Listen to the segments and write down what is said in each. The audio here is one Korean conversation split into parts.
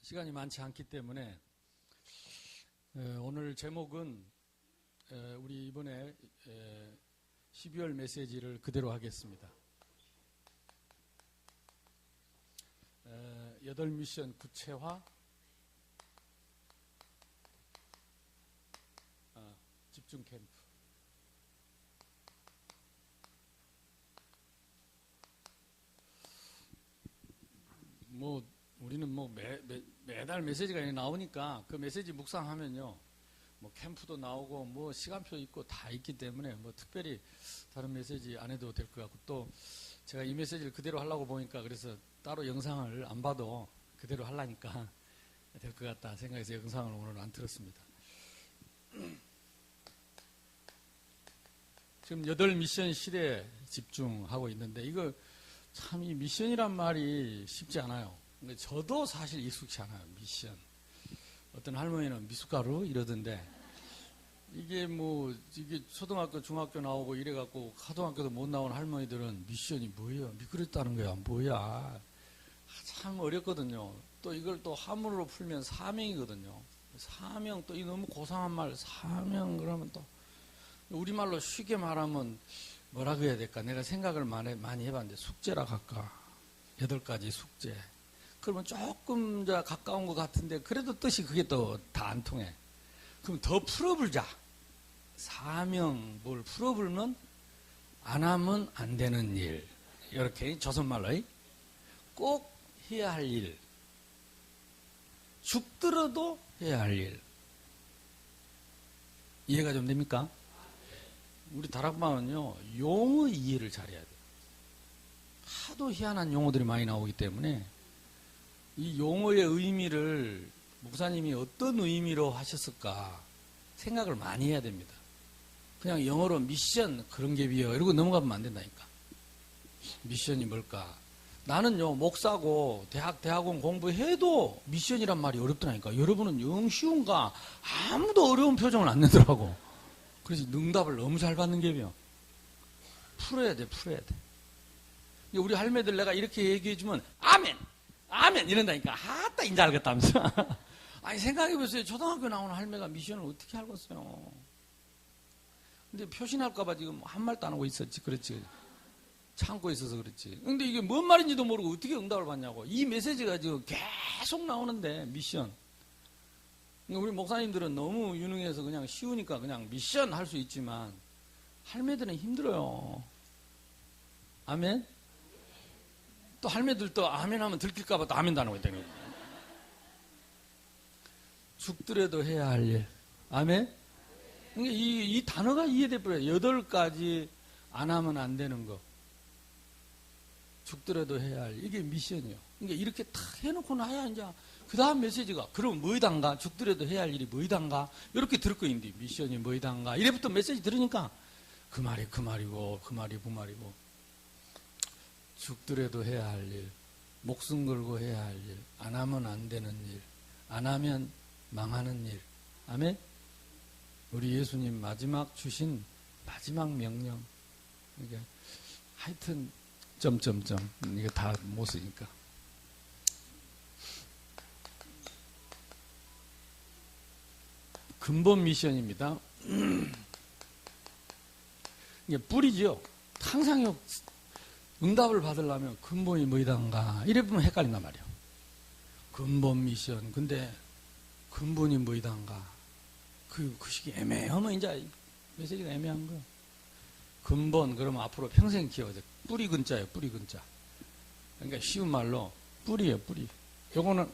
시간이 많지 않기 때문에 오늘 제목은 우리 이번에 12월 메시지를 그대로 하겠습니다. 8미션 구체화 집중 캠프. 우리는 매달 메시지가 나오니까 그 메시지 묵상하면요, 캠프도 나오고 시간표 있고 다 있기 때문에 특별히 다른 메시지 안 해도 될 것 같고, 또 제가 이 메시지를 그대로 하려고 보니까 그래서 따로 영상을 안 봐도 그대로 하려니까 될 것 같다 생각해서 영상을 오늘 안 틀었습니다. 지금 8미션 시대에 집중하고 있는데, 이거 참 이 미션이란 말이 쉽지 않아요. 근데 저도 사실 익숙치 않아요. 미션. 어떤 할머니는 미숫가루 이러던데, 이게 초등학교, 중학교 나오고 이래갖고 하도학교도 못 나온 할머니들은 미션이 뭐예요? 미끄럽다는 거야? 뭐야? 참 어렵거든요. 또 이걸 또 한문으로 풀면 사명이거든요. 사명, 또 이 너무 고상한 말, 사명, 그러면 또 우리말로 쉽게 말하면 뭐라고 해야 될까? 내가 생각을 많이 해봤는데, 숙제라 할까? 8가지 숙제. 그러면 조금 가까운 것 같은데, 그래도 뜻이 그게 또 다 안 통해. 그럼 더 풀어불자. 사명, 뭘 풀어불면 안 하면 안 되는 일. 이렇게 조선말로 꼭 해야 할 일. 죽더라도 해야 할 일. 이해가 좀 됩니까? 우리 다락방은요, 용어 이해를 잘해야 돼요. 하도 희한한 용어들이 많이 나오기 때문에 이 용어의 의미를 목사님이 어떤 의미로 하셨을까 생각을 많이 해야 됩니다. 그냥 영어로 미션 그런 게 비어 이러고 넘어가면 안 된다니까. 미션이 뭘까? 나는요, 목사고 대학원 공부해도 미션이란 말이 어렵더라니까. 여러분은 영 쉬운가? 아무도 어려운 표정을 안 내더라고. 그래서 응답을 너무 잘 받는 게요. 풀어야 돼. 우리 할매들 내가 이렇게 얘기해주면 아멘 이런다니까. 아따 인자 알겠다면서. 아니 생각해보세요. 초등학교 나오는 할매가 미션을 어떻게 알겠어요. 근데 표신할까봐 지금 한 말도 안 하고 있었지. 그렇지. 참고 있어서 그렇지. 근데 이게 뭔 말인지도 모르고 어떻게 응답을 받냐고. 이 메시지가 지금 계속 나오는데, 미션. 우리 목사님들은 너무 유능해서 그냥 쉬우니까 그냥 미션 할 수 있지만, 할매들은 힘들어요. 아멘? 또 할매들도 아멘 하면 들킬까봐 또 아멘도 안 하고 있다는 거예요. 죽더라도 해야 할 일. 아멘? 그러니까 이 단어가 이해돼 버려요. 8가지 안 하면 안 되는 거. 죽더라도 해야 할 일. 이게 미션이에요. 그러니까 이렇게 탁 해놓고 나야 이제 그 다음 메시지가 그럼 뭐이단가? 죽더라도 해야 할 일이 뭐이단가? 이렇게 들을 거인데 미션이 뭐이단가? 이래부터 메시지 들으니까 그 말이 그 말이고 그 말이 그 말이고. 죽더라도 해야 할 일, 목숨 걸고 해야 할 일, 안 하면 안 되는 일, 안 하면 망하는 일. 아멘? 우리 예수님 마지막 주신 마지막 명령. 이게 하여튼 점점점 이게 다 못 쓰니까. 근본 미션입니다. 이게 뿌리죠. 항상 응답을 받으려면 근본이 뭐이단가 이래 보면 헷갈린단 말이에요. 근본 미션. 근데 근본이 뭐이단가 그 시기 애매하면 이제 메시지가 애매한 거예요. 근본 그러면 앞으로 평생 키워져. 뿌리 근자예요. 뿌리 근자. 그러니까 쉬운 말로 뿌리예요. 뿌리. 요거는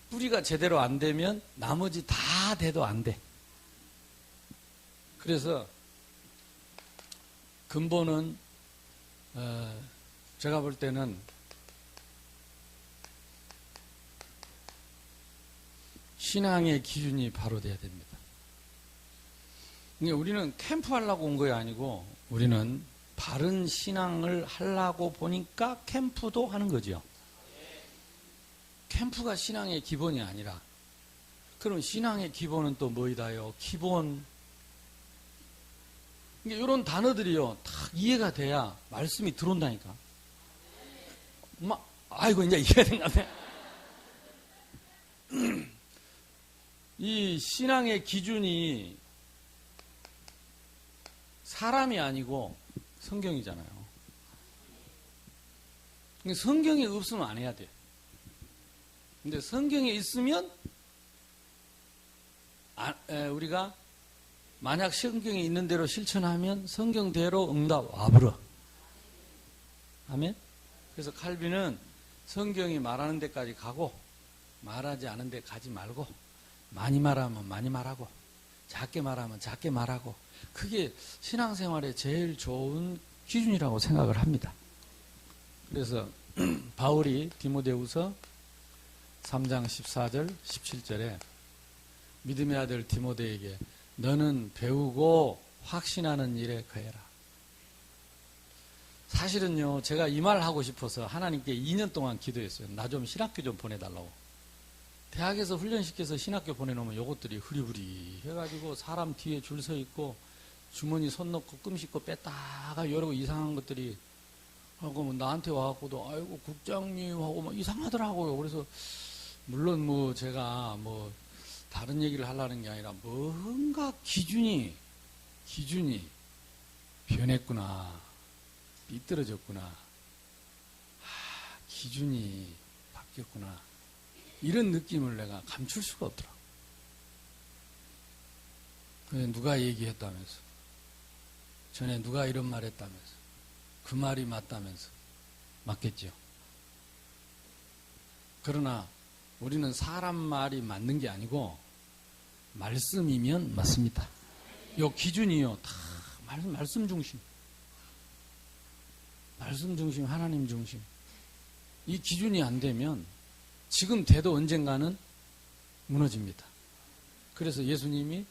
뿌리가 제대로 안 되면 나머지 다 돼도 안 돼. 그래서 근본은 제가 볼 때는 신앙의 기준이 바로 돼야 됩니다. 그러니까 우리는 캠프 하려고 온 거 아니고 우리는 바른 신앙을 하려고 보니까 캠프도 하는 거죠. 캠프가 신앙의 기본이 아니라, 그럼 신앙의 기본은 또 뭐이다요? 기본. 이런 단어들이요, 다 이해가 돼야 말씀이 들어온다니까. 아이고, 이제 이해가 된가네. 이 신앙의 기준이 사람이 아니고 성경이잖아요. 성경이 없으면 안 해야 돼. 근데 성경에 있으면 우리가 만약 성경에 있는 대로 실천하면 성경대로 응답 와버려. 아멘? 그래서 칼빈은 성경이 말하는 데까지 가고 말하지 않은 데 가지 말고 많이 말하면 많이 말하고 작게 말하면 작게 말하고 그게 신앙생활의 제일 좋은 기준이라고 생각을 합니다. 그래서 바울이 디모데후서 3장 14절 17절에 믿음의 아들 디모데에게 너는 배우고 확신하는 일에 거해라. 사실은요, 제가 이 말 하고 싶어서 하나님께 2년 동안 기도했어요. 나 좀 신학교 좀 보내달라고. 대학에서 훈련시켜서 신학교 보내놓으면 요것들이 흐리흐리 해가지고 사람 뒤에 줄 서 있고 주머니 손 넣고 끔 씻고 뺐다가 여러 이상한 것들이 하고 뭐 나한테 와갖고도 아이고 국장님하고 막 이상하더라고요. 그래서 물론 뭐 제가 뭐 다른 얘기를 하려는 게 아니라 뭔가 기준이 변했구나. 삐뚤어졌구나. 기준이 바뀌었구나. 이런 느낌을 내가 감출 수가 없더라. 누가 얘기했다면서. 전에 누가 이런 말 했다면서. 그 말이 맞다면서. 맞겠죠. 그러나 우리는 사람 말이 맞는 게 아니고 말씀이면 맞습니다. 요 기준이요. 다 말씀 중심. 말씀 중심, 하나님 중심. 이 기준이 안 되면 지금 돼도 언젠가는 무너집니다. 그래서 예수님이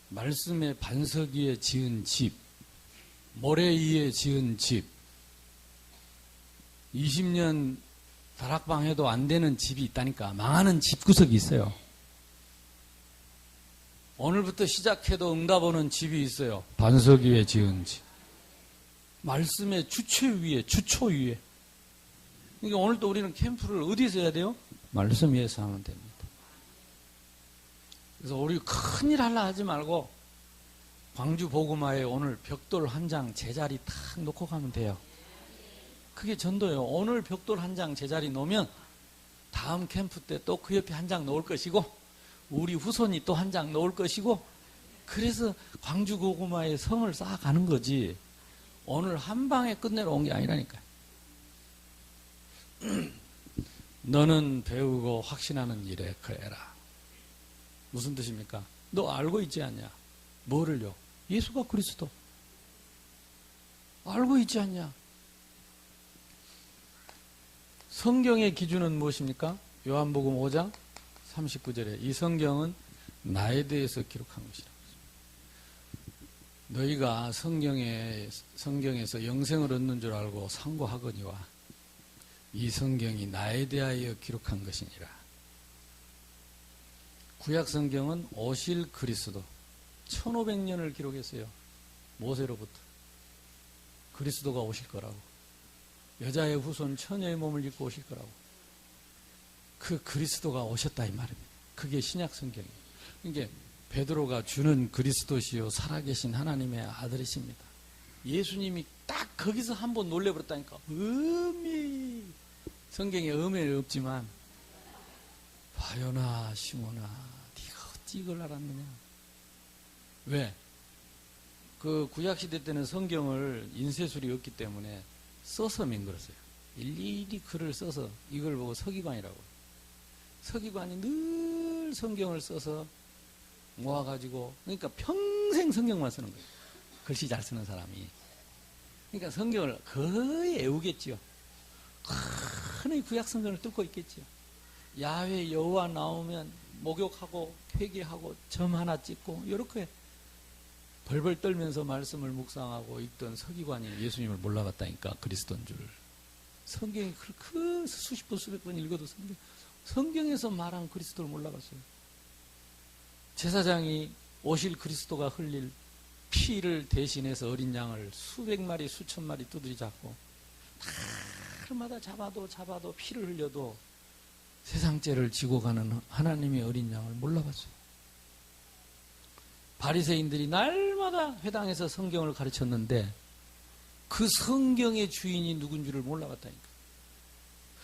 말씀의 반석 위에 지은 집, 모래 위에 지은 집, 20년 다락방 해도 안 되는 집이 있다니까. 망하는 집구석이 있어요. 오늘부터 시작해도 응답 오는 집이 있어요. 반석 위에 지은 집. 말씀의 주초 위에. 그러니까 오늘도 우리는 캠프를 어디서 해야 돼요? 말씀 위에서 하면 됩니다. 그래서 우리 큰일 하려 하지 말고 광주 보구마에 오늘 벽돌 한 장 제자리 탁 놓고 가면 돼요. 그게 전도예요. 오늘 벽돌 한 장 제자리 놓으면 다음 캠프 때 또 그 옆에 한 장 놓을 것이고 우리 후손이 또 한 장 놓을 것이고 그래서 광주 고구마에 성을 쌓아가는 거지 오늘 한 방에 끝내러 온 게 아니라니까요. 너는 배우고 확신하는 일에 거해라. 무슨 뜻입니까? 너 알고 있지 않냐? 뭐를요? 예수가 그리스도. 알고 있지 않냐? 성경의 기준은 무엇입니까? 요한복음 5장 39절에 이 성경은 나에 대해서 기록한 것이라. 너희가 성경에서 영생을 얻는 줄 알고 상고하거니와 이 성경이 나에 대하여 기록한 것이니라. 구약 성경은 오실 그리스도 1500년을 기록했어요. 모세로부터. 그리스도가 오실 거라고. 여자의 후손 처녀의 몸을 입고 오실 거라고. 그 그리스도가 오셨다 이 말입니다. 그게 신약 성경이에요. 그러니까 베드로가 주는 그리스도시요 살아계신 하나님의 아들이십니다. 예수님이 딱 거기서 한번 놀래버렸다니까. 성경에 음해는 없지만 바요나 시몬아 네가 어찌 이걸 알았느냐. 왜? 그 구약시대 때는 성경을 인쇄술이 없기 때문에 써서 맹글었어요. 일일이 글을 써서 이걸 보고 서기관이라고. 서기관이 늘 성경을 써서 모아가지고 그러니까 평생 성경만 쓰는 거예요. 글씨 잘 쓰는 사람이. 그러니까 성경을 거의 애우겠지요. 큰 구약 성경을 뚫고 있겠지요. 야훼 여호와 나오면 목욕하고 회개하고 점 하나 찍고 이렇게 벌벌 떨면서 말씀을 묵상하고 있던 서기관이 예수님을 몰라봤다니까. 그리스도인 줄. 성경이 그 수십 번 수백 번 읽어도 성경에서 말한 그리스도를 몰라봤어요. 제사장이 오실 그리스도가 흘릴 피를 대신해서 어린 양을 수백 마리 수천 마리 두드리 잡고 다 날마다 잡아도 피를 흘려도 세상 죄를 지고 가는 하나님의 어린 양을 몰라봤어요. 바리새인들이 날마다 회당에서 성경을 가르쳤는데 그 성경의 주인이 누군 줄을 몰라봤다니까.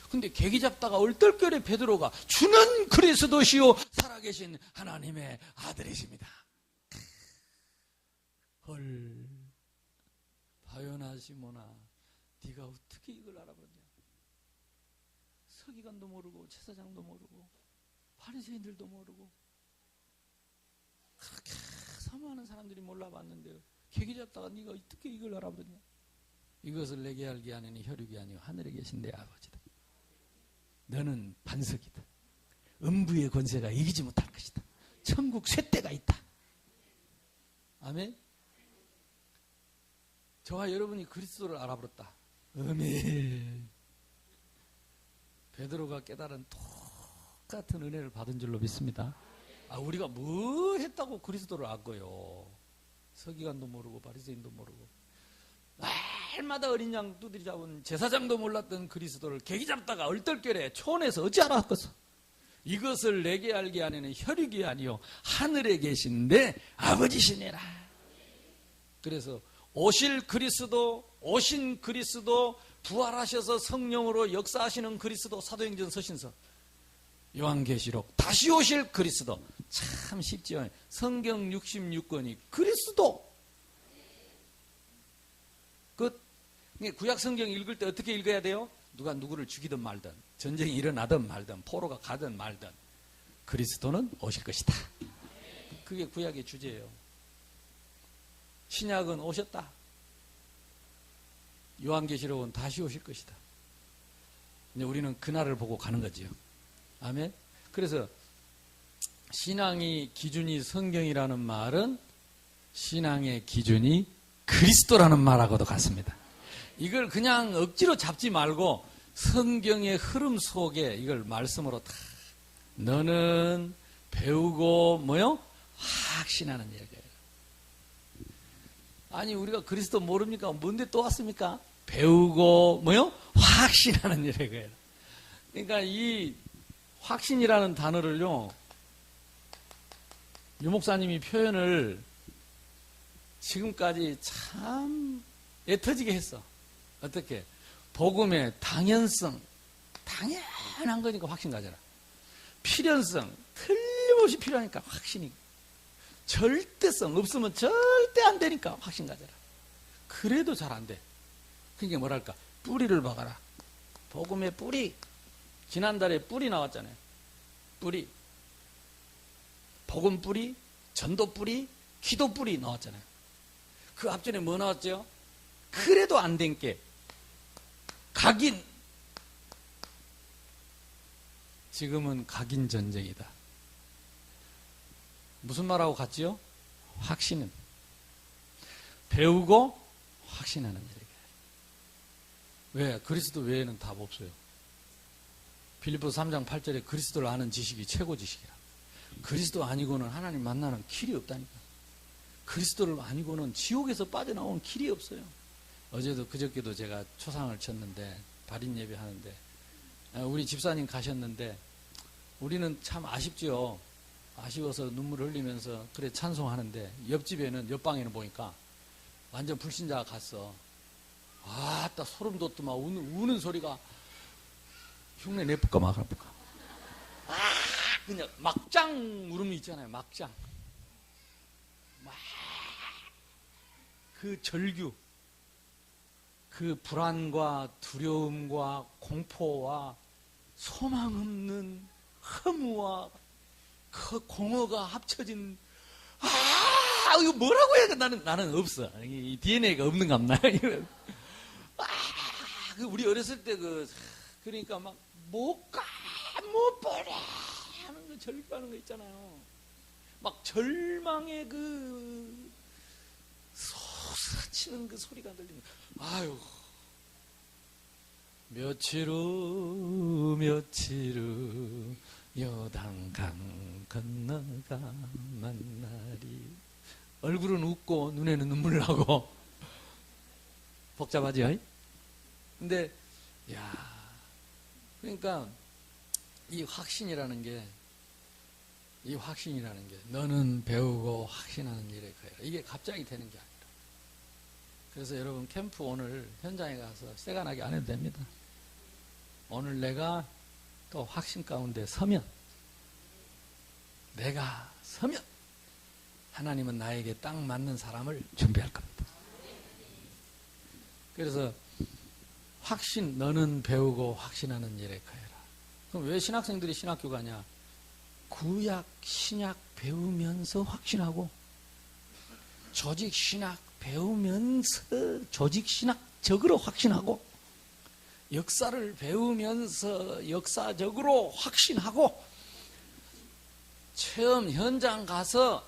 근데 계기 잡다가 얼떨결에 베드로가 주는 그리스도시요 살아계신 하나님의 아들이십니다. 헐, 바요나 시모나, 네가 어떻게 이걸 알아보냐? 서기관도 모르고 제사장도 모르고 바리새인들도 모르고 그렇게 사모하는 사람들이 몰라봤는데 계기 잡다가 네가 어떻게 이걸 알아보냐? 이것을 내게 알게 하느니 혈육이 아니요 하늘에 계신 내 아버지다. 너는 반석이다. 음부의 권세가 이기지 못할 것이다. 천국 쇠대가 있다. 아멘. 저와 여러분이 그리스도를 알아버렸다. 아멘. 베드로가 깨달은 똑같은 은혜를 받은 줄로 믿습니다. 우리가 뭐 했다고 그리스도를 알 거요? 서기관도 모르고 바리새인도 모르고 날마다 어린 양 두드리 잡은 제사장도 몰랐던 그리스도를 계기 잡다가 얼떨결에 초원에서 어찌 알았겠어? 이것을 내게 알게 하는 혈육이 아니요 하늘에 계신 내 아버지시니라. 그래서 오신 그리스도 부활하셔서 성령으로 역사하시는 그리스도, 사도행전 서신서, 요한계시록, 다시 오실 그리스도. 참 쉽지요. 성경 66권이 그리스도. 구약 성경 읽을 때 어떻게 읽어야 돼요? 누가 누구를 죽이든 말든, 전쟁이 일어나든 말든, 포로가 가든 말든 그리스도는 오실 것이다. 그게 구약의 주제예요. 신약은 오셨다. 요한계시록은 다시 오실 것이다. 근데 우리는 그날을 보고 가는 거지요. 아멘. 그래서 신앙의 기준이 성경이라는 말은 신앙의 기준이 그리스도라는 말하고도 같습니다. 이걸 그냥 억지로 잡지 말고 성경의 흐름 속에 이걸 말씀으로 다 너는 배우고 확신하는 얘기예요. 아니 우리가 그리스도 모릅니까? 뭔데 또 왔습니까? 배우고 확신하는 얘기예요. 그러니까 이 확신이라는 단어를요, 유 목사님이 표현을 지금까지 참 애터지게 했어. 어떻게? 복음의 당연성, 당연한 거니까 확신 가져라. 필연성, 틀림없이 필요하니까 확신이. 절대성, 없으면 절대 안 되니까 확신 가져라. 그래도 잘 안 돼. 그러니까 뭐랄까, 뿌리를 박아라. 복음의 뿌리. 지난달에 뿌리 나왔잖아요. 뿌리. 복음 뿌리, 전도 뿌리, 기도 뿌리 나왔잖아요. 그 앞전에 뭐 나왔죠? 그래도 안 된 게 각인. 지금은 각인 전쟁이다. 무슨 말하고 같지요? 확신은. 배우고 확신하는 일이에요. 왜? 그리스도 외에는 답 없어요. 빌립보서 3장 8절에 그리스도를 아는 지식이 최고 지식이라. 그리스도 아니고는 하나님 만나는 길이 없다니까. 그리스도를 아니고는 지옥에서 빠져나오는 길이 없어요. 어제도 그저께도 제가 초상을 쳤는데, 발인 예배 하는데 우리 집사님 가셨는데 우리는 참 아쉽죠. 아쉬워서 눈물을 흘리면서 그래 찬송하는데 옆집에는, 옆방에는 보니까 완전 불신자가 갔어. 아따 소름 돋더만 우는 소리가 흉내 내볼까 말아볼까. 그냥 막장 울음이 있잖아요. 막장. 막 그 절규, 그 불안과 두려움과 공포와 소망 없는 허무와 그 공허가 합쳐진, 이거 뭐라고 해야 돼? 나는 없어. 이 DNA가 없는가 없나? 우리 어렸을 때 그러니까 막 못 가, 못 보래 하는 거, 절규하는 거 있잖아요. 막 절망의 솟아치는 그 소리가 들리는. 아유, 며칠 후 요단강 건너가 만나리. 얼굴은 웃고 눈에는 눈물 나고 복잡하지? 근데 야, 그러니까 이 확신이라는 게 너는 배우고 확신하는 일에 거해라. 이게 갑자기 되는 게 아니라. 그래서 여러분 캠프 오늘 현장에 가서 세간하게 안 해도 됩니다. 오늘 내가 또 확신 가운데 서면, 내가 서면 하나님은 나에게 딱 맞는 사람을 준비할 겁니다. 그래서 확신, 너는 배우고 확신하는 일에 거해라. 그럼 왜 신학생들이 신학교 가냐? 구약, 신약 배우면서 확신하고, 조직 신학 배우면서 조직 신학적으로 확신하고, 역사를 배우면서 역사적으로 확신하고, 체험 현장 가서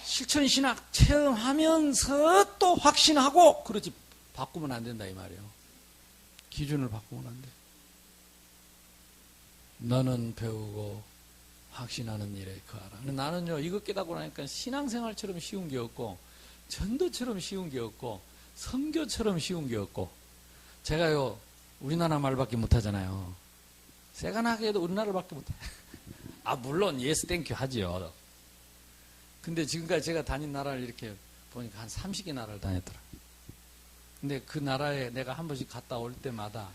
실천 신학 체험하면서 또 확신하고, 그러지 바꾸면 안 된다 이 말이에요. 기준을 바꾸면 안 돼. 너는 배우고 확신하는 일에 거하라. 나는요, 이거 깨닫고 나니까 신앙생활처럼 쉬운 게 없고, 전도처럼 쉬운 게 없고, 선교처럼 쉬운 게 없고, 제가요, 우리나라 말밖에 못하잖아요. 세간하게 해도 우리나라밖에 못해. 아, 물론, 예스, 땡큐 하지요. 근데 지금까지 제가 다닌 나라를 이렇게 보니까 한 30개 나라를 다녔더라. 근데 그 나라에 내가 한 번씩 갔다 올 때마다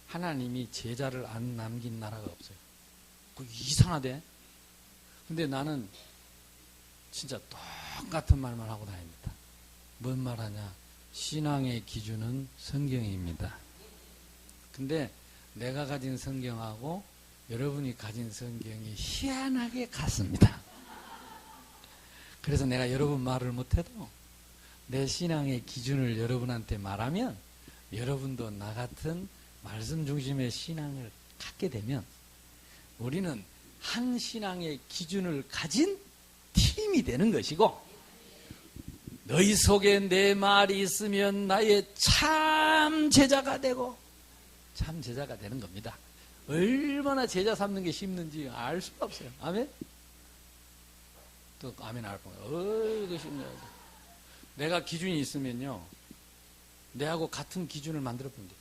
하나님이 제자를 안 남긴 나라가 없어요. 그 이상하대. 근데 나는 진짜 똑같은 말만 하고 다닙니다. 뭔 말하냐? 신앙의 기준은 성경입니다. 근데 내가 가진 성경하고 여러분이 가진 성경이 희한하게 같습니다. 그래서 내가 여러분 말을 못해도 내 신앙의 기준을 여러분한테 말하면 여러분도 나 같은 말씀 중심의 신앙을 갖게 되면 우리는 한 신앙의 기준을 가진 팀이 되는 것이고, 너희 속에 내 말이 있으면 나의 참 제자가 되고, 참 제자가 되는 겁니다. 얼마나 제자 삼는 게 쉽는지 알 수가 없어요. 아멘? 또 아멘 알 거예요. 이거 쉽네요. 내가 기준이 있으면요, 내하고 같은 기준을 만들어 보면 돼요.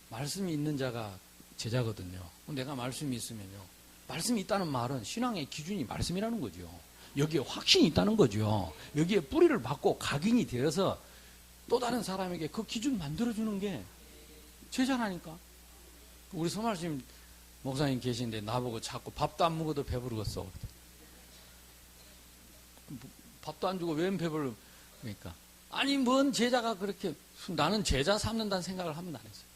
말씀이 있는 자가 제자거든요. 내가 말씀이 있으면요, 말씀이 있다는 말은 신앙의 기준이 말씀이라는 거죠. 여기에 확신이 있다는 거죠. 여기에 뿌리를 받고 각인이 되어서 또 다른 사람에게 그 기준 만들어주는 게 제자라니까. 우리 서말씀 목사님 계신데 나보고 자꾸 밥도 안 먹어도 배부르겠어. 밥도 안 주고 웬 배불러? 그러니까 아니 뭔 제자가 그렇게, 나는 제자 삼는다는 생각을 한 번도 안 했어요.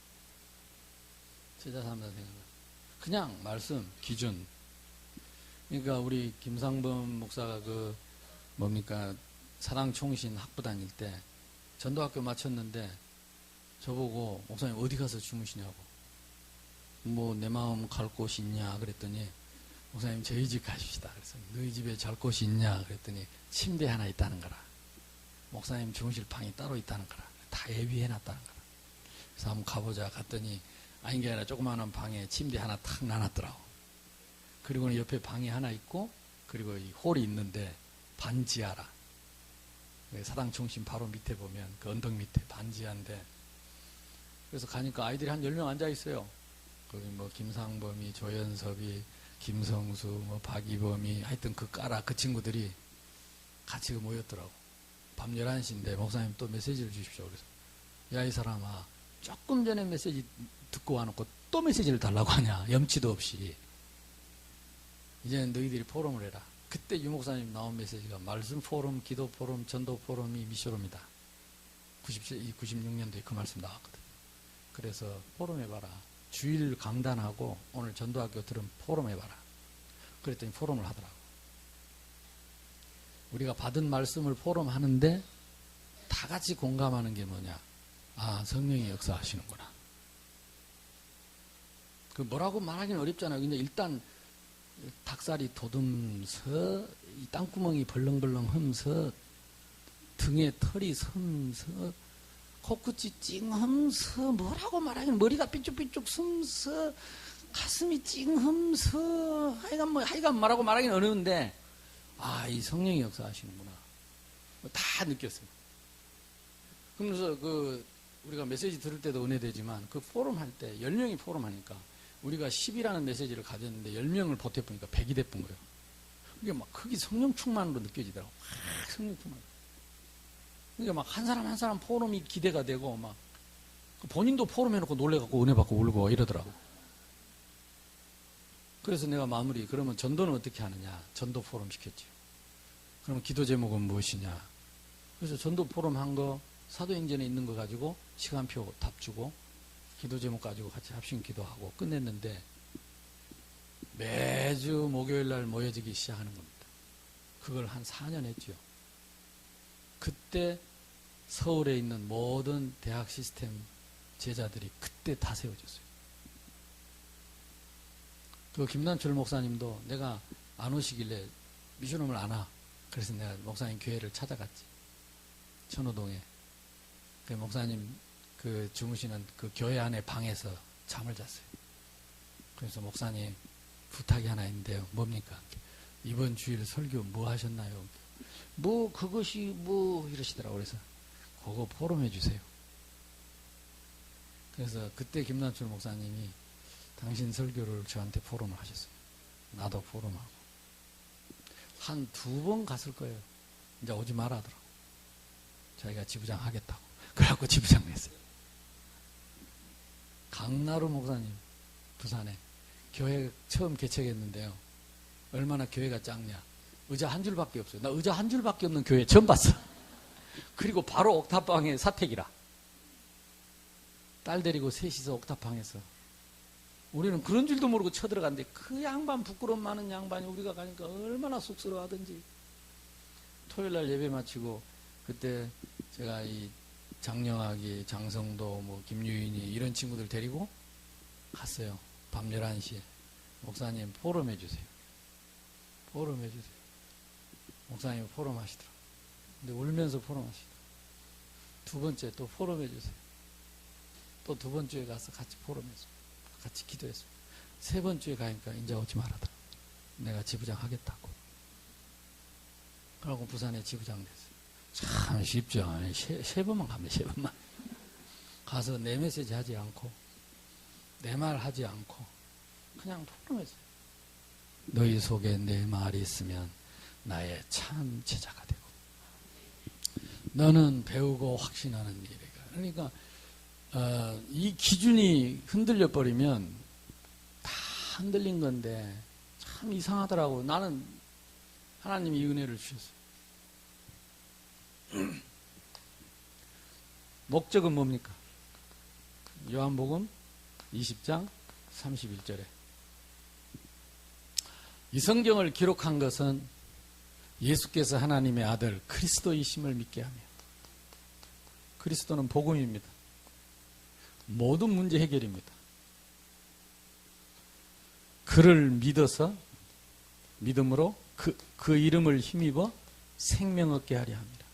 제자 삼는다는 생각을. 그냥 말씀 기준. 그러니까 우리 김상범 목사가 그 뭡니까 사당 총신 학부 다닐 때 전도학교 마쳤는데 저보고 목사님 어디 가서 주무시냐고, 뭐 내 마음 갈 곳이 있냐 그랬더니 목사님 저희 집 가십시다. 그래서 너희 집에 잘 곳이 있냐 그랬더니 침대 하나 있다는 거라, 목사님 주무실 방이 따로 있다는 거라, 다 예비해놨다는 거라. 그래서 한번 가보자 갔더니 아닌 게 아니라 조그마한 방에 침대 하나 탁 놔놨더라고. 그리고는 옆에 방이 하나 있고, 그리고 이 홀이 있는데 반지하라. 사당 중심 바로 밑에 보면 그 언덕 밑에 반지하인데, 그래서 가니까 아이들이 한 10명 앉아 있어요. 거기 뭐 김상범이, 조연섭이, 김성수, 뭐 박이범이, 하여튼 그 까라 그 친구들이 같이 모였더라고. 밤 11시인데 목사님 또 메시지를 주십시오. 그래서 야 이 사람아, 조금 전에 메시지 듣고 와놓고 또 메시지를 달라고 하냐, 염치도 없이. 이제는 너희들이 포럼을 해라. 그때 유 목사님 나온 메시지가 말씀 포럼, 기도 포럼, 전도 포럼이 미션입니다. 96년도에 그 말씀 나왔거든. 그래서 포럼 해봐라. 주일 강단하고 오늘 전도학교 들은 포럼 해봐라. 그랬더니 포럼을 하더라고. 우리가 받은 말씀을 포럼 하는데 다 같이 공감하는 게 뭐냐? 아, 성령이 역사하시는구나. 그 뭐라고 말하기는 어렵잖아요. 근데 일단 닭살이 돋으면서 이 땅구멍이 벌렁벌렁 하면서 등에 털이 서면서 코끝이 찡하면서 뭐라고 말하기는, 머리가 삐쭉삐쭉 서면서 가슴이 찡하면서 하여간 뭐라고 말하기는 어려운데, 아, 이 성령이 역사하시는구나. 다 느꼈어요. 그러면서 그 우리가 메시지 들을 때도 은혜되지만 그 포럼 할 때 10명이 포럼 하니까 우리가 10이라는 메시지를 가졌는데 10명을 보태보니까 100이 돼본 거예요. 이게 막 그게 성령 충만으로 느껴지더라고. 막 성령 충만. 그러니까 막 한 사람 한 사람 포럼이 기대가 되고 막 본인도 포럼 해놓고 놀래갖고 은혜 받고 울고 이러더라고. 그래서 내가 마무리, 그러면 전도는 어떻게 하느냐? 전도 포럼 시켰죠. 그러면 기도 제목은 무엇이냐? 그래서 전도 포럼 한 거, 사도행전에 있는 거 가지고 시간표 답 주고 기도 제목 가지고 같이 합심 기도하고 끝냈는데 매주 목요일 날 모여지기 시작하는 겁니다. 그걸 한 4년 했죠. 그때 서울에 있는 모든 대학 시스템 제자들이 그때 다 세워졌어요. 그 김남철 목사님도 내가 안 오시길래 미션홈을 안 와. 그래서 내가 목사님 교회를 찾아갔지. 천호동에. 그 목사님 그 주무시는 그 교회 안에 방에서 잠을 잤어요. 그래서 목사님 부탁이 하나 있는데요. 뭡니까? 이번 주일 설교 뭐 하셨나요? 뭐 그것이 뭐 이러시더라고요. 그래서 그거 포럼해 주세요. 그래서 그때 김남철 목사님이 당신 설교를 저한테 포럼을 하셨어요. 나도 포럼하고. 한 2번 갔을 거예요. 이제 오지 마라 하더라고. 자기가 지부장 하겠다고. 그래갖고 지부장 냈어요. 강나루 목사님, 부산에. 교회 처음 개척했는데요. 얼마나 교회가 작냐. 의자 한 줄밖에 없어요. 나 의자 한 줄밖에 없는 교회 처음 봤어. 그리고 바로 옥탑방에 사택이라. 딸 데리고 셋이서 옥탑방에서. 우리는 그런 줄도 모르고 쳐들어갔는데 그 양반, 부끄러움 많은 양반이 우리가 가니까 얼마나 쑥스러워 하든지. 토요일 날 예배 마치고 그때 제가 이 장영학이, 장성도, 뭐 김유인이 이런 친구들 데리고 갔어요. 밤 11시에. 목사님 포럼 해주세요. 포럼 해주세요. 목사님 포럼 하시더라고요. 근데 울면서 포럼 하시더라고요. 2번째 또 포럼 해주세요. 또 2번째에 가서 같이 포럼했어요. 같이 기도했어요. 3번째에 가니까 이제 오지 말아라. 내가 지부장 하겠다고. 그러고 부산에 지부장 됐어요. 참 쉽죠. 세 번만 가면 3번만. 가서 내 메시지 하지 않고 내 말 하지 않고 그냥 포럼했어요. 너희 속에 내 말이 있으면 나의 참 제자가 되고 너는 배우고 확신하는 일이가. 그러니까 이 기준이 흔들려 버리면 다 흔들린 건데 참 이상하더라고. 나는 하나님이 이 은혜를 주셨어요. 목적은 뭡니까? 요한복음 20장 31절에 이 성경을 기록한 것은 예수께서 하나님의 아들 그리스도이심을 믿게 하며, 그리스도는 복음입니다. 모든 문제 해결입니다. 그를 믿어서, 믿음으로 그 이름을 힘입어 생명 얻게 하려 합니다.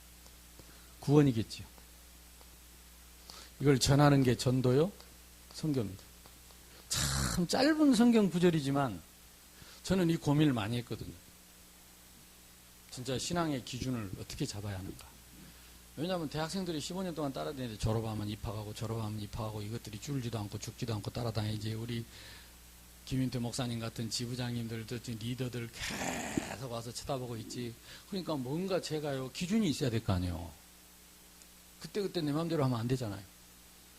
구원이겠지요. 이걸 전하는 게 전도요, 성경입니다. 참 짧은 성경 구절이지만 저는 이 고민을 많이 했거든요. 진짜 신앙의 기준을 어떻게 잡아야 하는가. 왜냐하면 대학생들이 15년 동안 따라다니는데 졸업하면 입학하고 졸업하면 입학하고 이것들이 줄지도 않고 죽지도 않고 따라다니지. 우리 김윤태 목사님 같은 지부장님들, 리더들 계속 와서 쳐다보고 있지. 그러니까 뭔가 제가요, 기준이 있어야 될 거 아니에요. 그때그때 내 마음대로 하면 안 되잖아요.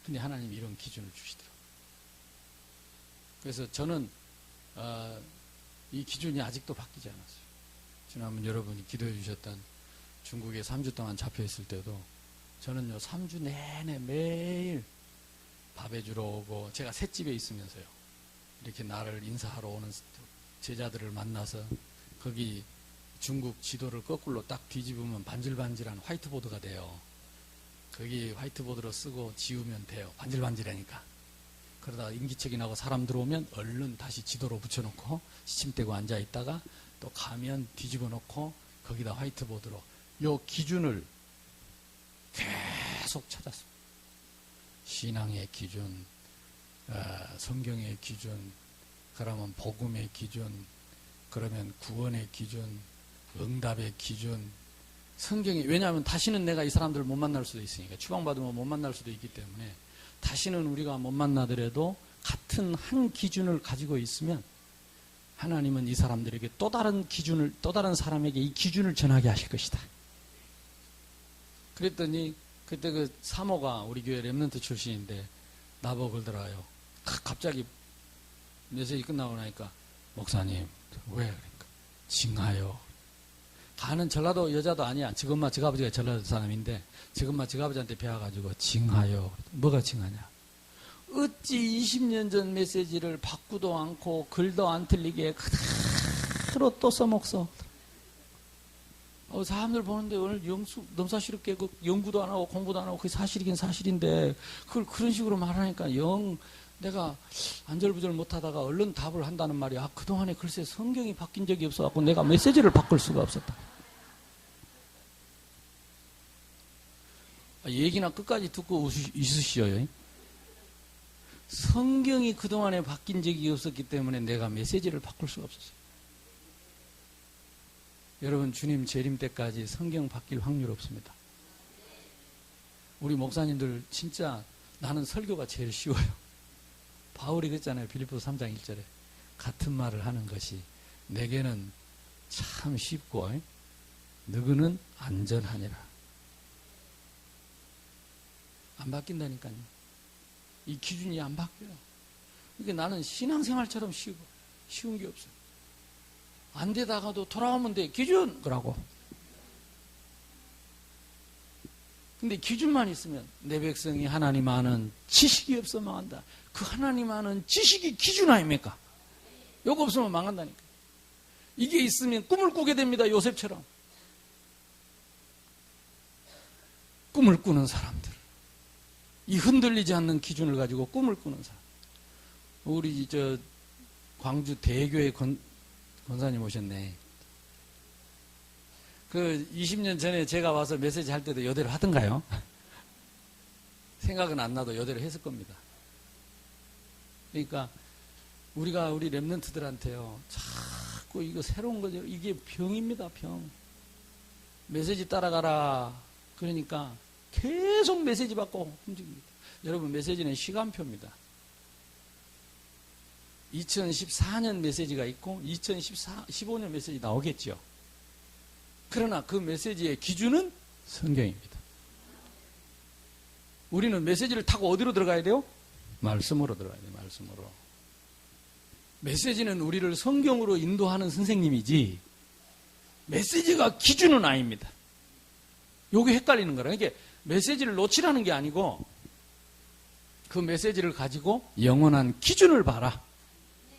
근데 하나님이 이런 기준을 주시더라고요. 그래서 저는 이 기준이 아직도 바뀌지 않았어요. 지난번 여러분이 기도해 주셨던 중국에 3주 동안 잡혀 있을 때도 저는요 3주 내내 매일 밥해 주러 오고, 제가 셋집에 있으면서요 이렇게 나를 인사하러 오는 제자들을 만나서 거기 중국 지도를 거꾸로 딱 뒤집으면 반질반질한 화이트보드가 돼요. 거기 화이트보드로 쓰고 지우면 돼요. 반질반질하니까. 그러다가 인기척이 나고 사람 들어오면 얼른 다시 지도로 붙여놓고 시침대고 앉아있다가 또 가면 뒤집어 놓고 거기다 화이트보드로 요 기준을 계속 찾았습니다. 신앙의 기준, 성경의 기준, 그러면 복음의 기준, 그러면 구원의 기준, 응답의 기준, 성경이, 왜냐하면 다시는 내가 이 사람들을 못 만날 수도 있으니까, 추방받으면 못 만날 수도 있기 때문에 다시는 우리가 못 만나더라도 같은 한 기준을 가지고 있으면 하나님은 이 사람들에게 또 다른 기준을, 또 다른 사람에게 이 기준을 전하게 하실 것이다. 그랬더니 그때 그 사모가 우리 교회 렘넌트 출신인데 나보고 그러더라요. 갑자기 메시지 끝나고 나니까, 목사님 왜? 그러니까 징하여. 가는 전라도 여자도 아니야. 지금 저 아버지가 전라도 사람인데 지금 저 아버지한테 배워가지고 징하여. 뭐가 징하냐? 어찌 20년 전 메시지를 바꾸도 않고 글도 안 틀리게 그대로 또 써먹어. 사람들 보는데 오늘 넘사시럽게 그 연구도 안 하고 공부도 안 하고 그게 사실이긴 사실인데 그걸 그런 식으로 말하니까 영 내가 안절부절 못하다가 얼른 답을 한다는 말이야. 그동안에 글쎄 성경이 바뀐 적이 없어갖고 내가 메시지를 바꿀 수가 없었다. 얘기나 끝까지 듣고 있으시오요. 성경이 그동안에 바뀐 적이 없었기 때문에 내가 메시지를 바꿀 수가 없었어요. 여러분, 주님 재림 때까지 성경 바뀔 확률 없습니다. 우리 목사님들 진짜 나는 설교가 제일 쉬워요. 바울이 그랬잖아요. 빌립보서 3장 1절에 같은 말을 하는 것이 내게는 참 쉽고 너희는 안전하니라. 안 바뀐다니까요. 이 기준이 안 바뀌어요. 그러니까 나는 신앙생활처럼 쉬운 게 없어요. 안 되다가도 돌아오면 돼. 기준! 그러고. 근데 기준만 있으면 내 백성이 하나님 아는 지식이 없어 망한다. 그 하나님 아는 지식이 기준 아닙니까? 요거 없으면 망한다니까. 이게 있으면 꿈을 꾸게 됩니다. 요셉처럼. 꿈을 꾸는 사람들. 이 흔들리지 않는 기준을 가지고 꿈을 꾸는 사람. 우리 광주 대교회 권사님 오셨네. 그 20년 전에 제가 와서 메시지 할 때도 여대로 하던가요? 생각은 안 나도 여대로 했을 겁니다. 그러니까 우리가 우리 렘넌트들한테요, 자꾸 이거 새로운 거죠. 이게 병입니다, 병. 메시지 따라가라. 그러니까 계속 메시지 받고 움직입니다. 여러분, 메시지는 시간표입니다. 2014년 메시지가 있고 2015년 메시지 나오겠죠. 그러나 그 메시지의 기준은 성경입니다. 우리는 메시지를 타고 어디로 들어가야 돼요? 말씀으로 들어가야 돼요. 말씀으로. 메시지는 우리를 성경으로 인도하는 선생님이지 메시지가 기준은 아닙니다. 요게 헷갈리는 거라. 이게 메시지를 놓치라는 게 아니고 그 메시지를 가지고 영원한 기준을 봐라.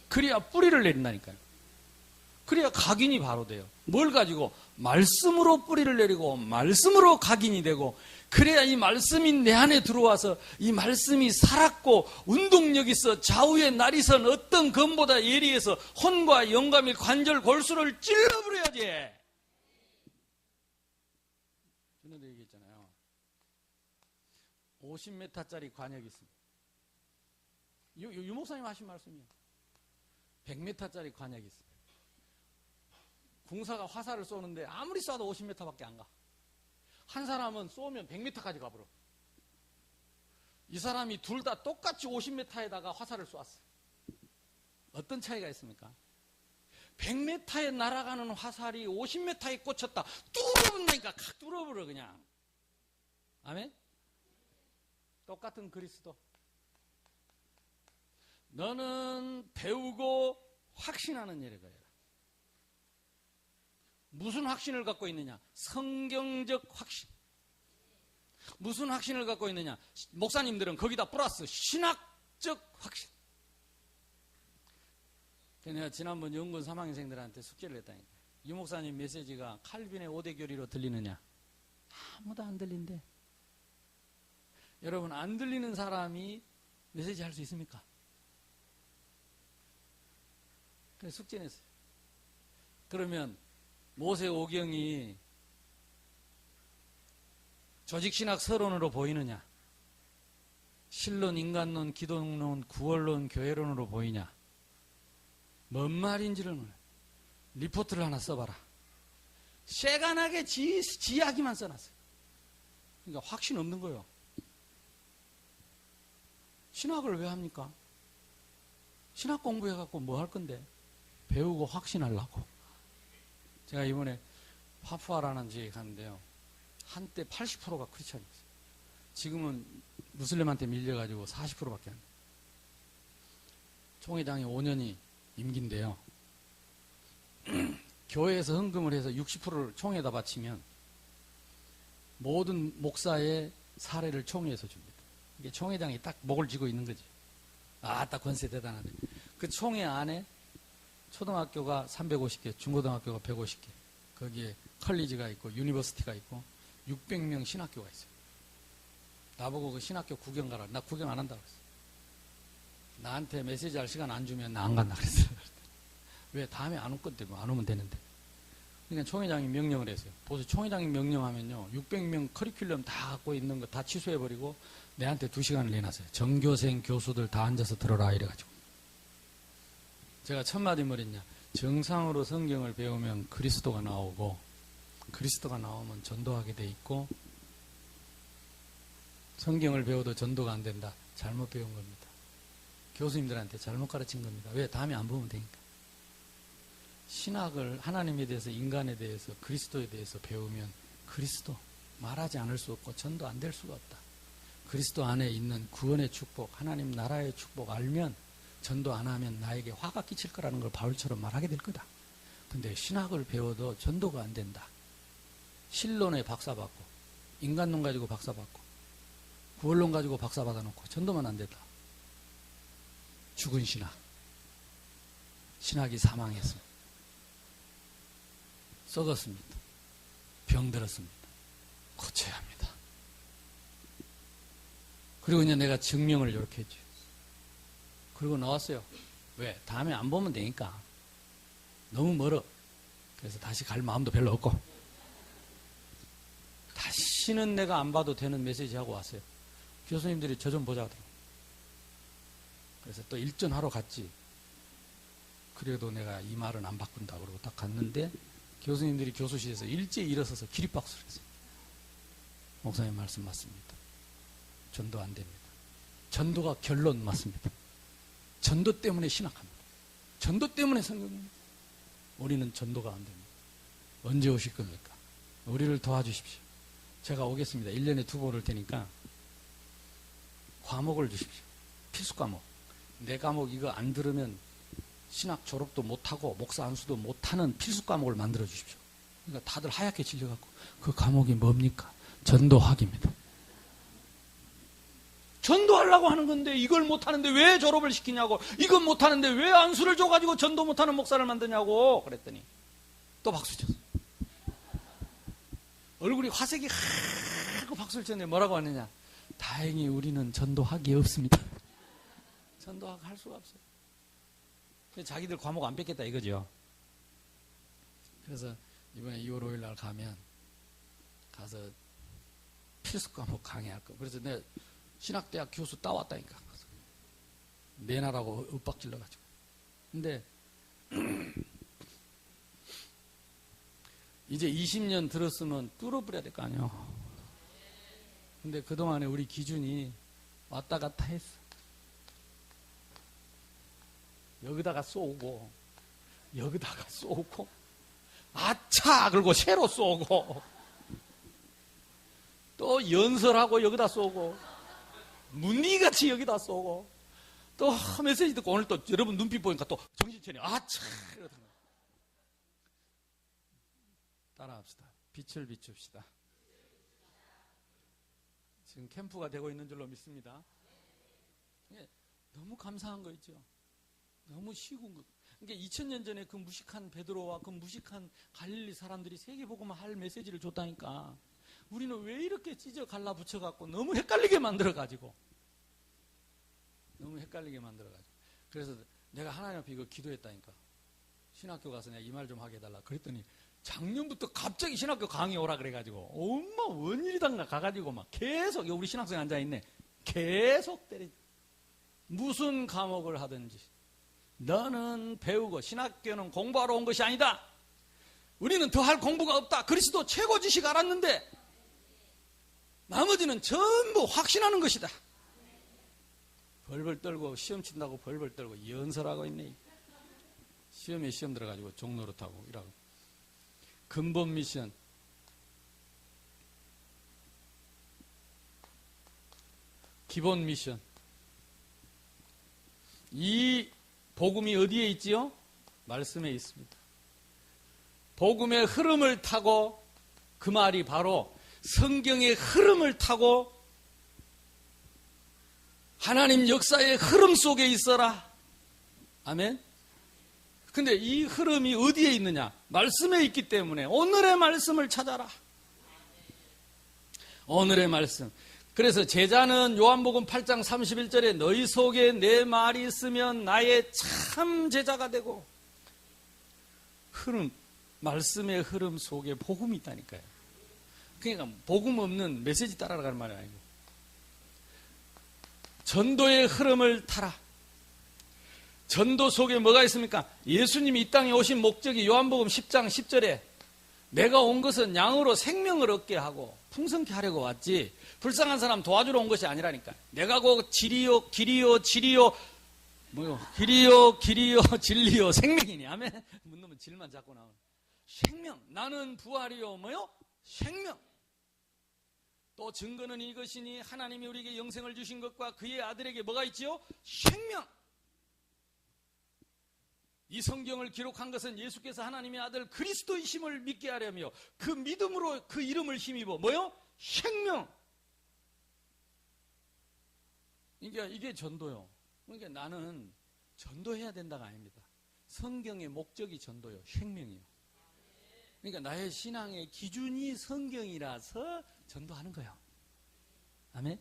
그래야 뿌리를 내린다니까요. 그래야 각인이 바로 돼요. 뭘 가지고? 말씀으로 뿌리를 내리고 말씀으로 각인이 되고, 그래야 이 말씀이 내 안에 들어와서 이 말씀이 살았고 운동력 있어 좌우의 날이 선 어떤 검보다 예리해서 혼과 영감의 관절 골수를 찔러버려야지. 저는 얘기했잖아요. 50m짜리 관역이 있습니다. 유 목사님 하신 말씀이에요. 100m짜리 관역이 있습니다. 궁사가 화살을 쏘는데 아무리 쏴도 50m밖에 안 가. 한 사람은 쏘면 100m까지 가버려. 이 사람이 둘 다 똑같이 50m에다가 화살을 쏘았어. 어떤 차이가 있습니까? 100m에 날아가는 화살이 50m에 꽂혔다. 뚫어본다니까 칵 뚫어버려 그냥. 아멘? 똑같은 그리스도. 너는 배우고 확신하는 일을 해라. 무슨 확신을 갖고 있느냐? 성경적 확신. 무슨 확신을 갖고 있느냐? 목사님들은 거기다 플러스 신학적 확신. 내가 지난번 연구원 3학년생들한테 숙제를 했다니까. 유 목사님 메시지가 칼빈의 5대 교리로 들리느냐? 아무도 안 들린대. 여러분, 안 들리는 사람이 메시지 할 수 있습니까? 그래서 숙제 냈어요. 그러면 모세오경이 조직신학 서론으로 보이느냐? 신론, 인간론, 기독론, 구원론, 교회론으로 보이냐? 뭔 말인지를 리포트를 하나 써봐라. 세간하게 지 이야기만 써놨어요. 그러니까 확신 없는 거예요. 신학을 왜 합니까? 신학 공부해갖고 뭐 할 건데? 배우고 확신하려고. 제가 이번에 파푸아라는 지역에 갔는데요. 한때 80%가 크리스찬이었어요. 지금은 무슬림한테 밀려가지고 40%밖에 안 돼요. 총회장이 5년이 임기인데요. 교회에서 헌금을 해서 60%를 총회에다 바치면 모든 목사의 사례를 총회에서 줍니다. 이게 총회장이 딱 목을 쥐고 있는 거지. 딱 권세 대단하네. 그 총회 안에 초등학교가 350개, 중고등학교가 150개, 거기에 컬리지가 있고 유니버시티가 있고 600명 신학교가 있어요. 나보고 그 신학교 구경 가라. 나 구경 안 한다고 그랬어. 나한테 메시지 할 시간 안 주면 나 안 간다 그랬어. 왜? 다음에 안 올 건데 뭐 안 오면 되는데. 그러니까 총회장이 명령을 했어요. 보세요. 총회장이 명령하면요. 600명 커리큘럼 다 갖고 있는 거 다 취소해버리고 내한테 2시간을 내놨어요. 전교생 교수들 다 앉아서 들어라 이래가지고. 제가 첫 마디 뭐랬냐. 정상으로 성경을 배우면 그리스도가 나오고 그리스도가 나오면 전도하게 돼 있고 성경을 배워도 전도가 안 된다. 잘못 배운 겁니다. 교수님들한테 잘못 가르친 겁니다. 왜? 다음에 안 보면 되니까. 신학을 하나님에 대해서 인간에 대해서 그리스도에 대해서 배우면 그리스도 말하지 않을 수 없고 전도 안 될 수가 없다. 그리스도 안에 있는 구원의 축복, 하나님 나라의 축복 알면 전도 안 하면 나에게 화가 끼칠 거라는 걸 바울처럼 말하게 될 거다. 근데 신학을 배워도 전도가 안 된다. 신론에 박사받고 인간론 가지고 박사받고 구원론 가지고 박사받아놓고 전도만 안 된다. 죽은 신학. 신학이 사망했습니다. 썩었습니다. 병들었습니다. 고쳐야 합니다. 그리고 이제 내가 증명을 이렇게 했죠. 그리고 나왔어요. 왜? 다음에 안 보면 되니까. 너무 멀어. 그래서 다시 갈 마음도 별로 없고. 다시는 내가 안 봐도 되는 메시지 하고 왔어요. 교수님들이 저 좀 보자 하더라고요. 그래서 또 일전하러 갔지. 그래도 내가 이 말은 안 바꾼다 그러고 딱 갔는데 교수님들이 교수실에서 일제히 일어서서 기립박수를 했어요. 목사님 말씀 맞습니다. 전도 안 됩니다. 전도가 결론 맞습니다. 전도 때문에 신학합니다. 전도 때문에 성경입니다. 우리는 전도가 안 됩니다. 언제 오실 겁니까? 우리를 도와주십시오. 제가 오겠습니다. 1년에 2번 올 테니까 과목을 주십시오. 필수 과목. 내 과목 이거 안 들으면 신학 졸업도 못하고 목사 안수도 못하는 필수 과목을 만들어 주십시오. 그러니까 다들 하얗게 질려갖고 그 과목이 뭡니까? 전도학입니다. 전도하려고 하는 건데 이걸 못하는데 왜 졸업을 시키냐고, 이건 못하는데 왜 안수를 줘가지고 전도 못하는 목사를 만드냐고 그랬더니 또 박수 쳤어. 얼굴이 화색이 하고 박수를 쳤는데 뭐라고 하느냐. 다행히 우리는 전도학이 없습니다. 전도학 할 수가 없어요. 자기들 과목 안 뺏겠다 이거죠. 그래서 이번에 2월 5일 날 가서 필수 과목 강의할 거. 그래서 내가 신학대학 교수 따왔다니까. 내놔라고 윽박질러가지고. 근데 이제 20년 들었으면 뚫어버려야 될 거 아니에요. 근데 그동안에 우리 기준이 왔다 갔다 했어. 여기다가 쏘고 여기다가 쏘고 아차 그러고 새로 쏘고 또 연설하고 여기다 쏘고 문리같이 여기다 쏘고 또 메시지 듣고 오늘 또 여러분 눈빛 보니까 또 정신차려 아차 이러더니 따라합시다. 빛을 비춥시다. 지금 캠프가 되고 있는 줄로 믿습니다. 너무 감사한 거 있죠. 너무 쉬운 거. 그러니까 2000년 전에 그 무식한 베드로와 그 무식한 갈릴리 사람들이 세계복음을 할 메시지를 줬다니까. 우리는 왜 이렇게 찢어 갈라붙여갖고 너무 헷갈리게 만들어가지고. 그래서 내가 하나님 앞에 이거 기도했다니까. 신학교 가서 내가 이 말 좀 하게 해달라. 그랬더니 작년부터 갑자기 신학교 강의 오라 그래가지고 엄마 원일이단가 가가지고 막 계속 우리 신학생 앉아있네. 계속 때리. 무슨 과목을 하든지 너는 배우고 신학교는 공부하러 온 것이 아니다. 우리는 더 할 공부가 없다. 그리스도 최고 지식 알았는데 나머지는 전부 확신하는 것이다. 벌벌 떨고 시험 친다고 벌벌 떨고 연설하고 있네. 시험에 시험 들어가지고 종노릇하고 이라고. 근본 미션. 기본 미션. 이 복음이 어디에 있지요? 말씀에 있습니다. 복음의 흐름을 타고, 그 말이 바로 성경의 흐름을 타고 하나님 역사의 흐름 속에 있어라. 아멘. 근데 이 흐름이 어디에 있느냐? 말씀에 있기 때문에 오늘의 말씀을 찾아라. 오늘의 말씀. 그래서 제자는 요한복음 8장 31절에 너희 속에 내 말이 있으면 나의 참 제자가 되고, 흐름, 말씀의 흐름 속에 복음이 있다니까요. 그러니까 복음 없는 메시지 따라가는 말이 아니고 전도의 흐름을 타라. 전도 속에 뭐가 있습니까? 예수님이 이 땅에 오신 목적이 요한복음 10장 10절에 내가 온 것은 양으로 생명을 얻게 하고 풍성케 하려고 왔지 불쌍한 사람 도와주러 온 것이 아니라니까. 내가 곧 길이요 진리요 생명이니. 아멘. 묻으면 질만 자꾸 나오는 생명. 나는 부활이요 뭐요? 생명. 또 증거는 이것이니 하나님이 우리에게 영생을 주신 것과 그의 아들에게 뭐가 있지요? 생명. 이 성경을 기록한 것은 예수께서 하나님의 아들 그리스도이심을 믿게 하려며 그 믿음으로 그 이름을 힘입어 뭐요? 생명. 그러니까 이게 전도요. 그러니까 나는 전도해야 된다가 아닙니다. 성경의 목적이 전도요. 생명이요. 그러니까 나의 신앙의 기준이 성경이라서 전도하는 거예요. 아멘.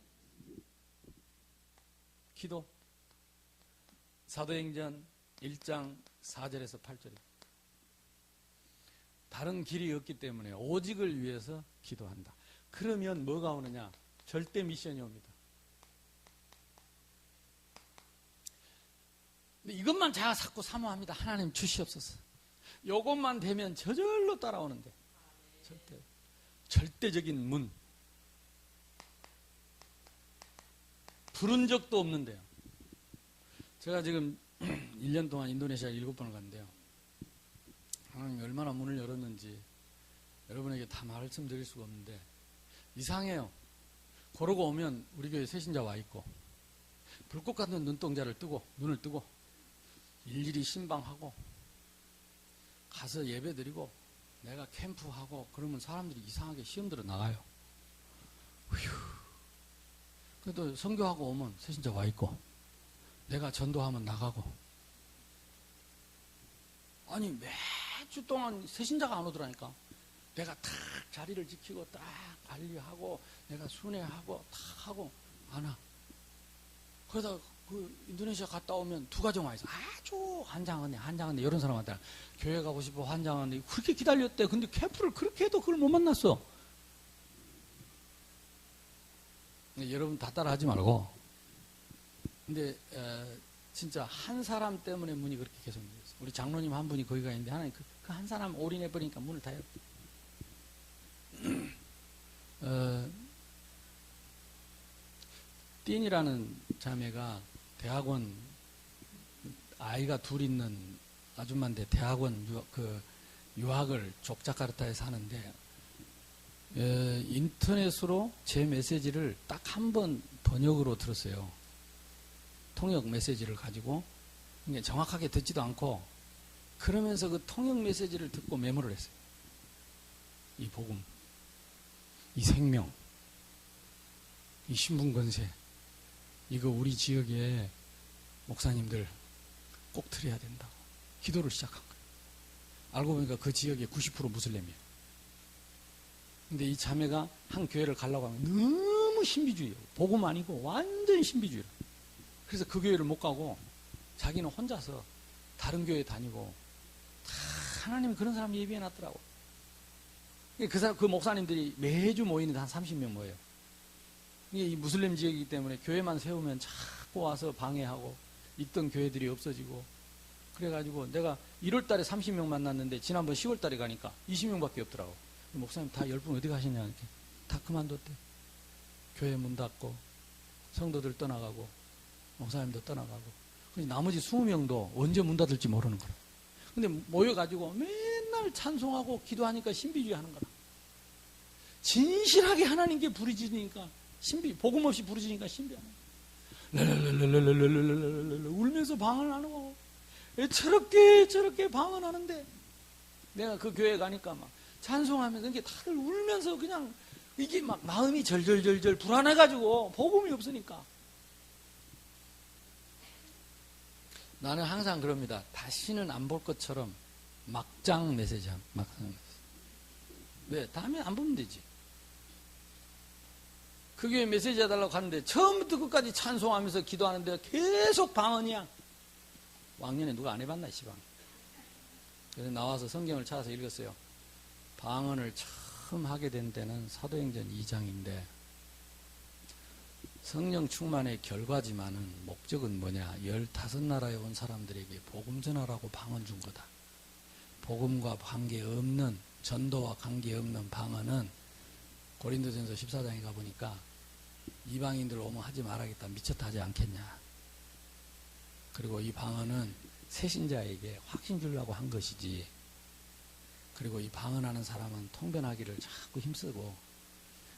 기도. 사도행전 1장 4절에서 8절에 다른 길이 없기 때문에 오직을 위해서 기도한다. 그러면 뭐가 오느냐? 절대 미션이 옵니다. 근데 이것만 자꾸 사모합니다. 하나님 주시옵소서. 이것만 되면 저절로 따라오는데 절대적인 문. 부른 적도 없는데요. 제가 지금 1년 동안 인도네시아 7번을 갔는데요. 하나님이 얼마나 문을 열었는지 여러분에게 다 말씀드릴 수가 없는데 이상해요. 그러고 오면 우리 교회 새신자 와 있고 불꽃 같은 눈동자를 뜨고 눈을 뜨고 일일이 신방하고 가서 예배 드리고 내가 캠프하고 그러면 사람들이 이상하게 시험 들어 나가요. 휴. 그래도 선교하고 오면 새신자 와 있고 내가 전도하면 나가고. 아니 매주 동안 새신자가 안 오더라니까. 내가 탁 자리를 지키고 딱 관리하고 내가 순회하고 탁 하고 안 와. 그러다 그 인도네시아 갔다 오면 두 가정 와 있어. 아주 환장하네 이런 사람한테 교회 가고 싶어 환장하네. 그렇게 기다렸대. 근데 캠프를 그렇게 해도 그걸 못 만났어. 여러분 다 따라하지 말고. 근데 진짜 한 사람 때문에 문이 그렇게 계속 열렸어요. 우리 장로님 한 분이 거기 가 있는데 하나님 그 한 사람 올인해 버리니까 문을 다 열었어요. 띵이라는 자매가 대학원 아이가 둘 있는 아줌마인데 대학원 유학을 족자카르타에서 하는데 인터넷으로 제 메시지를 딱 한 번 번역으로 들었어요. 통역 메시지를 가지고 정확하게 듣지도 않고 그러면서 그 통역 메시지를 듣고 메모를 했어요. 이 복음, 이 생명, 이 신분권세 이거 우리 지역에 목사님들 꼭 드려야 된다고 기도를 시작한 거예요. 알고 보니까 그 지역의 90% 무슬림이에요. 근데 이 자매가 한 교회를 가려고 하면 너무 신비주의예요. 복음 아니고 완전 신비주의예요. 그래서 그 교회를 못 가고 자기는 혼자서 다른 교회 다니고 다 하나님이 그런 사람 예비해 놨더라고. 그 목사님들이 매주 모이는데 한 30명 모여요. 이게 이 무슬림 지역이기 때문에 교회만 세우면 자꾸 와서 방해하고 있던 교회들이 없어지고 그래가지고 내가 1월 달에 30명 만났는데 지난번 10월 달에 가니까 20명밖에 없더라고. 목사님 다 10분 어디 가시냐 이렇게. 다 그만뒀대. 교회 문 닫고 성도들 떠나가고 목사님도 떠나가고. 나머지 20명도 언제 문 닫을지 모르는 거라. 근데 모여가지고 맨날 찬송하고 기도하니까 신비주의 하는 거라. 진실하게 하나님께 부르짖으니까 복음 없이 부르짖으니까 신비하는 거야. 울면서 방언하는 거. 저렇게 방언하는데 내가 그 교회 가니까 막 찬송하면서 이게 다들 울면서 그냥 이게 막 마음이 절절절절 불안해가지고 복음이 없으니까. 나는 항상 그럽니다. 다시는 안 볼 것처럼 막장 메시지 막장 메시지. 왜? 다음에 안 보면 되지. 그 교회 메시지 해달라고 하는데 처음부터 끝까지 찬송하면서 기도하는데 계속 방언이야. 왕년에 누가 안 해봤나 시방. 그래서 나와서 성경을 찾아서 읽었어요. 방언을 처음 하게 된 때는 사도행전 2장인데 성령 충만의 결과지만은 목적은 뭐냐? 15나라에 온 사람들에게 복음 전하라고 방언 준 거다. 복음과 관계없는, 전도와 관계없는 방언은 고린도전서 14장에 가보니까 이방인들 오면 하지 말아야겠다. 미쳤다 하지 않겠냐. 그리고 이 방언은 새신자에게 확신 주려고 한 것이지. 그리고 이 방언하는 사람은 통변하기를 자꾸 힘쓰고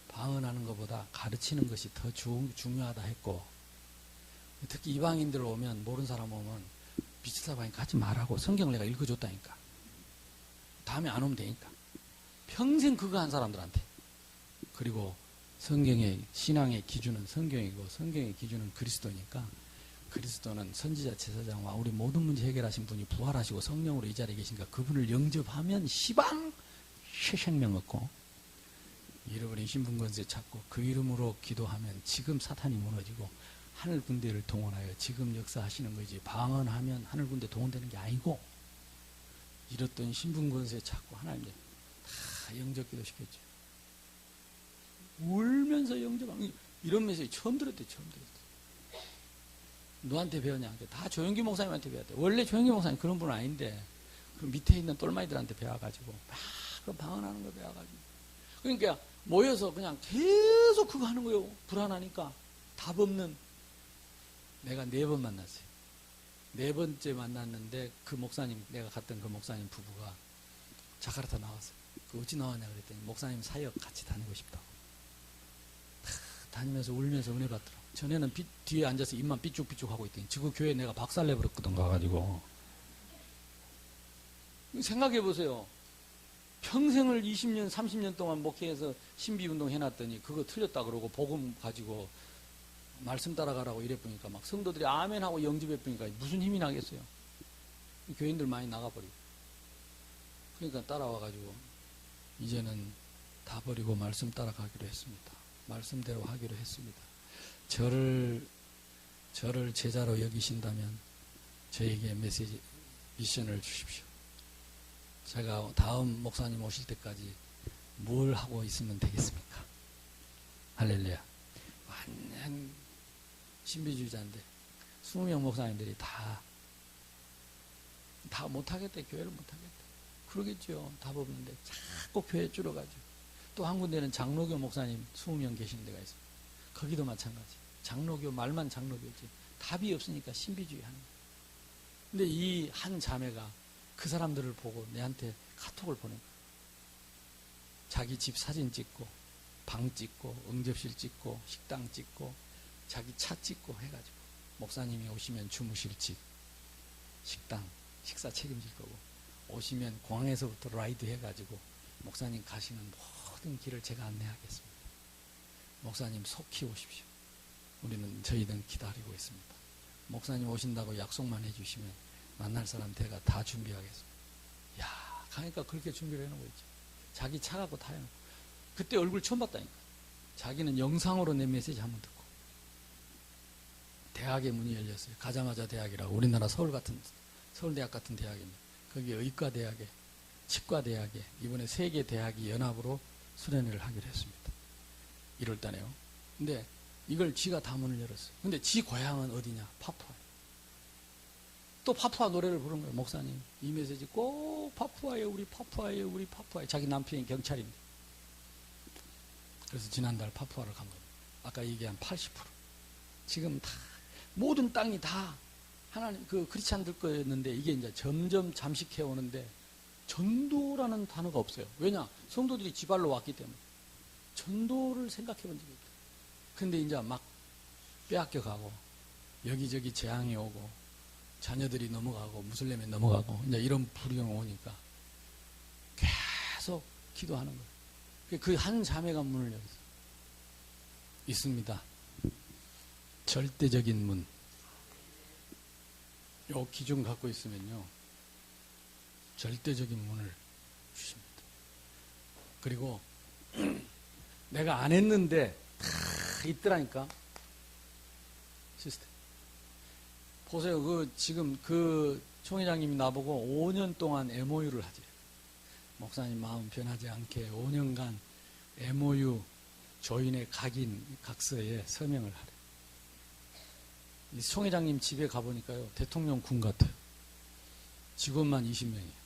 방언하는 것보다 가르치는 것이 더 중요하다 했고, 특히 이방인들 오면, 모르는 사람 오면 미치다 하니까 하지 말라고 성경을 내가 읽어줬다니까. 다음에 안 오면 되니까. 평생 그거 한 사람들한테. 그리고 성경의 신앙의 기준은 성경이고 성경의 기준은 그리스도니까 그리스도는 선지자 제사장과 우리 모든 문제 해결하신 분이 부활하시고 성령으로 이 자리에 계시니까 그분을 영접하면 시방 새 생명 얻고, 잃어버린 신분권세 찾고 그 이름으로 기도하면 지금 사탄이 무너지고 하늘 군대를 동원하여 지금 역사하시는 거지. 방언하면 하늘 군대 동원되는 게 아니고, 잃었던 신분권세 찾고 하나님 다 영접기도 시켰죠. 울면서 영접하는 이런 메시지 처음 들었대. 너한테 배웠냐? 다 조영기 목사님한테 배웠대. 원래 조영기 목사님 그런 분은 아닌데 그 밑에 있는 똘마이들한테 배워가지고 막 그 방언하는 거 배워가지고. 그러니까 모여서 그냥 계속 그거 하는 거예요. 불안하니까 답 없는. 내가 4번 만났어요. 4번째 만났는데 그 목사님, 내가 갔던 그 목사님 부부가 자카르타 나왔어요. 그 어찌 나왔냐 그랬더니 목사님 사역 같이 다니고 싶다고. 다니면서 울면서 은혜 받더라고. 전에는 뒤에 앉아서 입만 삐죽삐죽 하고 있더니 지금 교회에 내가 박살내버렸거든 가가지고. 생각해 보세요. 평생을 20년 30년 동안 목회해서 신비운동 해놨더니 그거 틀렸다 그러고 복음 가지고 말씀 따라가라고 이래보니까 막 성도들이 아멘하고 영접해보니까 무슨 힘이 나겠어요. 교인들 많이 나가버리고. 그러니까 따라와가지고 이제는 다 버리고 말씀 따라가기로 했습니다. 말씀대로 하기로 했습니다. 저를 제자로 여기신다면 저에게 미션을 주십시오. 제가 다음 목사님 오실 때까지 뭘 하고 있으면 되겠습니까? 할렐루야. 완전 신비주의자인데 20명 목사님들이 다 못하겠대. 교회를 못하겠대. 그러겠죠. 답 없는데 자꾸 교회 줄어가지고. 또 한 군데는 장로교 목사님 20명 계시는 데가 있어요. 거기도 마찬가지. 장로교 말만 장로교지 답이 없으니까 신비주의 하는 거예요. 근데 이 한 자매가 그 사람들을 보고 내한테 카톡을 보낸 거예요. 자기 집 사진 찍고 방 찍고 응접실 찍고 식당 찍고 자기 차 찍고 해가지고 목사님이 오시면 주무실 집, 식당, 식사 책임질 거고 오시면 공항에서부터 라이드 해가지고 목사님 가시는 모든 길을 제가 안내하겠습니다. 목사님 속히 오십시오. 저희는 기다리고 있습니다. 목사님 오신다고 약속만 해주시면 만날 사람 제가 다 준비하겠습니다. 야, 가니까 그렇게 준비를 해놓고 있죠. 자기 차 갖고 타요. 그때 얼굴 처음 봤다니까. 자기는 영상으로 내 메시지 한번 듣고. 대학에 문이 열렸어요. 가자마자 대학이라고. 우리나라 서울대학 같은 대학입니다. 거기 의과대학에, 치과대학에 이번에 3개 대학이 연합으로 수련회를 하기로 했습니다. 1월 달에요. 근데 이걸 지가 다 문을 열었어요. 근데 지 고향은 어디냐? 파푸아. 또 파푸아 노래를 부른 거예요, 목사님. 이 메시지 꼭 파푸아예요, 우리 파푸아예요, 우리 파푸아예요. 자기 남편이 경찰입니다. 그래서 지난달 파푸아를 간 겁니다. 아까 얘기한 80%. 지금 다, 모든 땅이 다 하나님, 크리스찬들 거였는데 이게 이제 점점 잠식해 오는데 전도라는 단어가 없어요. 왜냐? 성도들이 지발로 왔기 때문에. 전도를 생각해 본 적이 없어요. 근데 이제 막 빼앗겨 가고, 여기저기 재앙이 오고, 자녀들이 넘어가고, 무슬림에 넘어가고, 이제 이런 불경이 오니까 계속 기도하는 거예요. 그 한 자매가 문을 열었어요. 있습니다. 절대적인 문. 요 기준 갖고 있으면요, 절대적인 문을 주십니다. 그리고 내가 안 했는데 다 있더라니까, 시스템. 보세요. 지금 총회장님이 나보고 5년 동안 MOU를 하지. 목사님 마음 변하지 않게 5년간 MOU 조인의 각서에 서명을 하래. 이 총회장님 집에 가보니까요, 대통령 군 같아요. 직원만 20명이에요.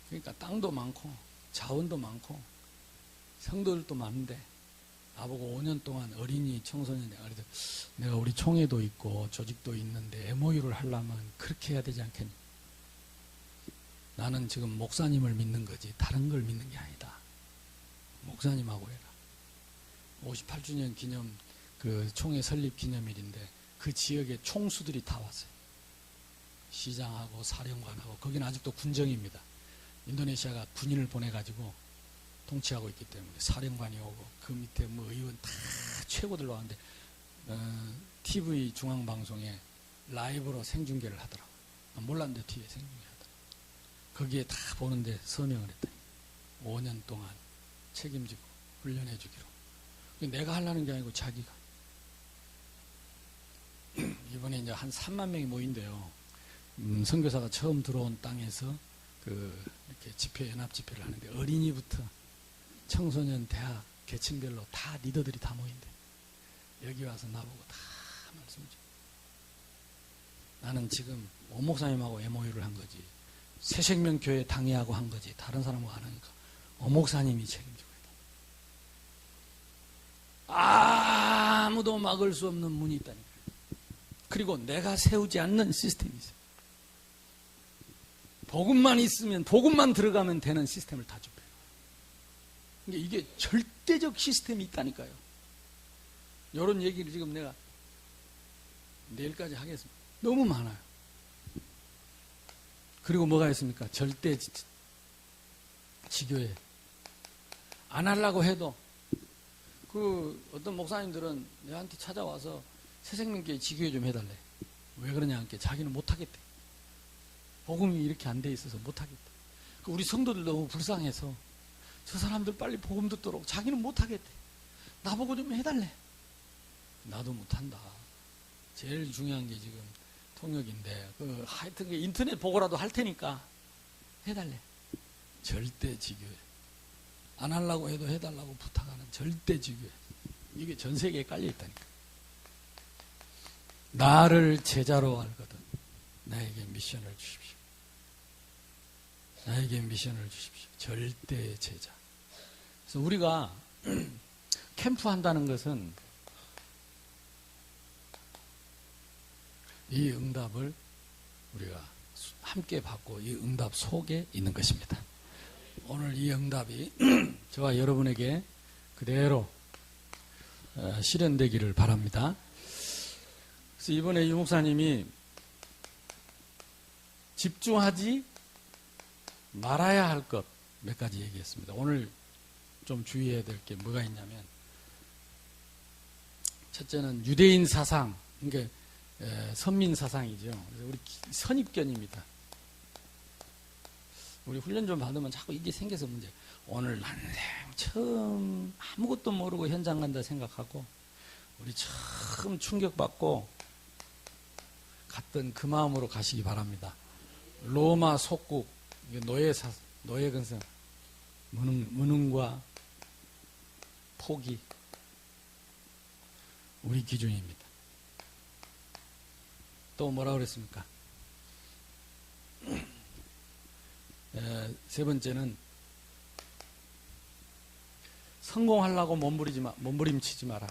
그러니까 땅도 많고 자원도 많고 성도들도 많은데 나보고 5년 동안 어린이 청소년이, 그래도 내가 우리 총회도 있고 조직도 있는데 MOU를 하려면 그렇게 해야 되지 않겠니? 나는 지금 목사님을 믿는 거지 다른 걸 믿는 게 아니다. 목사님하고 해라. 58주년 기념 총회 설립 기념일인데 그 지역에 총수들이 다 왔어요. 시장하고 사령관하고, 거기는 아직도 군정입니다. 인도네시아가 군인을 보내가지고 통치하고 있기 때문에 사령관이 오고, 그 밑에 뭐 의원 다 최고들 왔는데 TV 중앙방송에 라이브로 생중계를 하더라고요. 몰랐는데 뒤에 생중계 하더라고요. 거기에 다 보는데 서명을 했더니 5년 동안 책임지고 훈련해 주기로. 내가 하려는 게 아니고 자기가. 이번에 이제 한 3만 명이 모인대요. 선교사가 처음 들어온 땅에서 이렇게 집회, 연합 집회를 하는데 어린이부터 청소년, 대학, 계층별로 다 리더들이 다 모인대. 여기 와서 나보고 다 말씀을 줘. 나는 지금 오 목사님하고 MOU를 한 거지. 새생명교회 당회하고 한 거지. 다른 사람하고 안 하니까 오 목사님이 책임지고 있다. 아무도 막을 수 없는 문이 있다니까. 그리고 내가 세우지 않는 시스템이 있어요. 복음만 있으면, 복음만 들어가면 되는 시스템을 다 좁혀요. 그러니까 이게 절대적 시스템이 있다니까요. 이런 얘기를 지금 내가 내일까지 하겠습니다. 너무 많아요. 그리고 뭐가 있습니까? 절대 지교회. 안 하려고 해도 어떤 목사님들은 내한테 찾아와서 새생명교회 지교회 좀 해달래. 왜 그러냐 하니까 자기는 못하겠대. 복음이 이렇게 안 돼 있어서 못하겠대. 우리 성도들 너무 불쌍해서 저 사람들 빨리 복음 듣도록 자기는 못하겠대. 나보고 좀 해달래. 나도 못한다. 제일 중요한 게 지금 통역인데 하여튼 인터넷 보고라도 할 테니까 해달래. 절대 지교회. 안 하려고 해도 해달라고 부탁하는 절대 지교회. 이게 전 세계에 깔려 있다니까. 나를 제자로 알거든 나에게 미션을 주십시오. 나에게 미션을 주십시오. 절대 제자. 그래서 우리가 캠프 한다는 것은 이 응답을 우리가 함께 받고 이 응답 속에 있는 것입니다. 오늘 이 응답이 저와 여러분에게 그대로 실현되기를 바랍니다. 그래서 이번에 유 목사님이 집중하지 말아야 할 것 몇 가지 얘기했습니다. 오늘 좀 주의해야 될 게 뭐가 있냐면, 첫째는 유대인 사상, 그러니까 선민 사상이죠. 그래서 우리 선입견입니다. 우리 훈련 좀 받으면 자꾸 이게 생겨서 문제. 오늘 난생 처음 아무것도 모르고 현장 간다 생각하고, 우리 처음 충격받고 갔던 그 마음으로 가시기 바랍니다. 로마 속국, 노예 근성, 무능과 포기, 우리 기준입니다. 또 뭐라 그랬습니까? 세 번째는 성공하려고 몸부림치지 마라.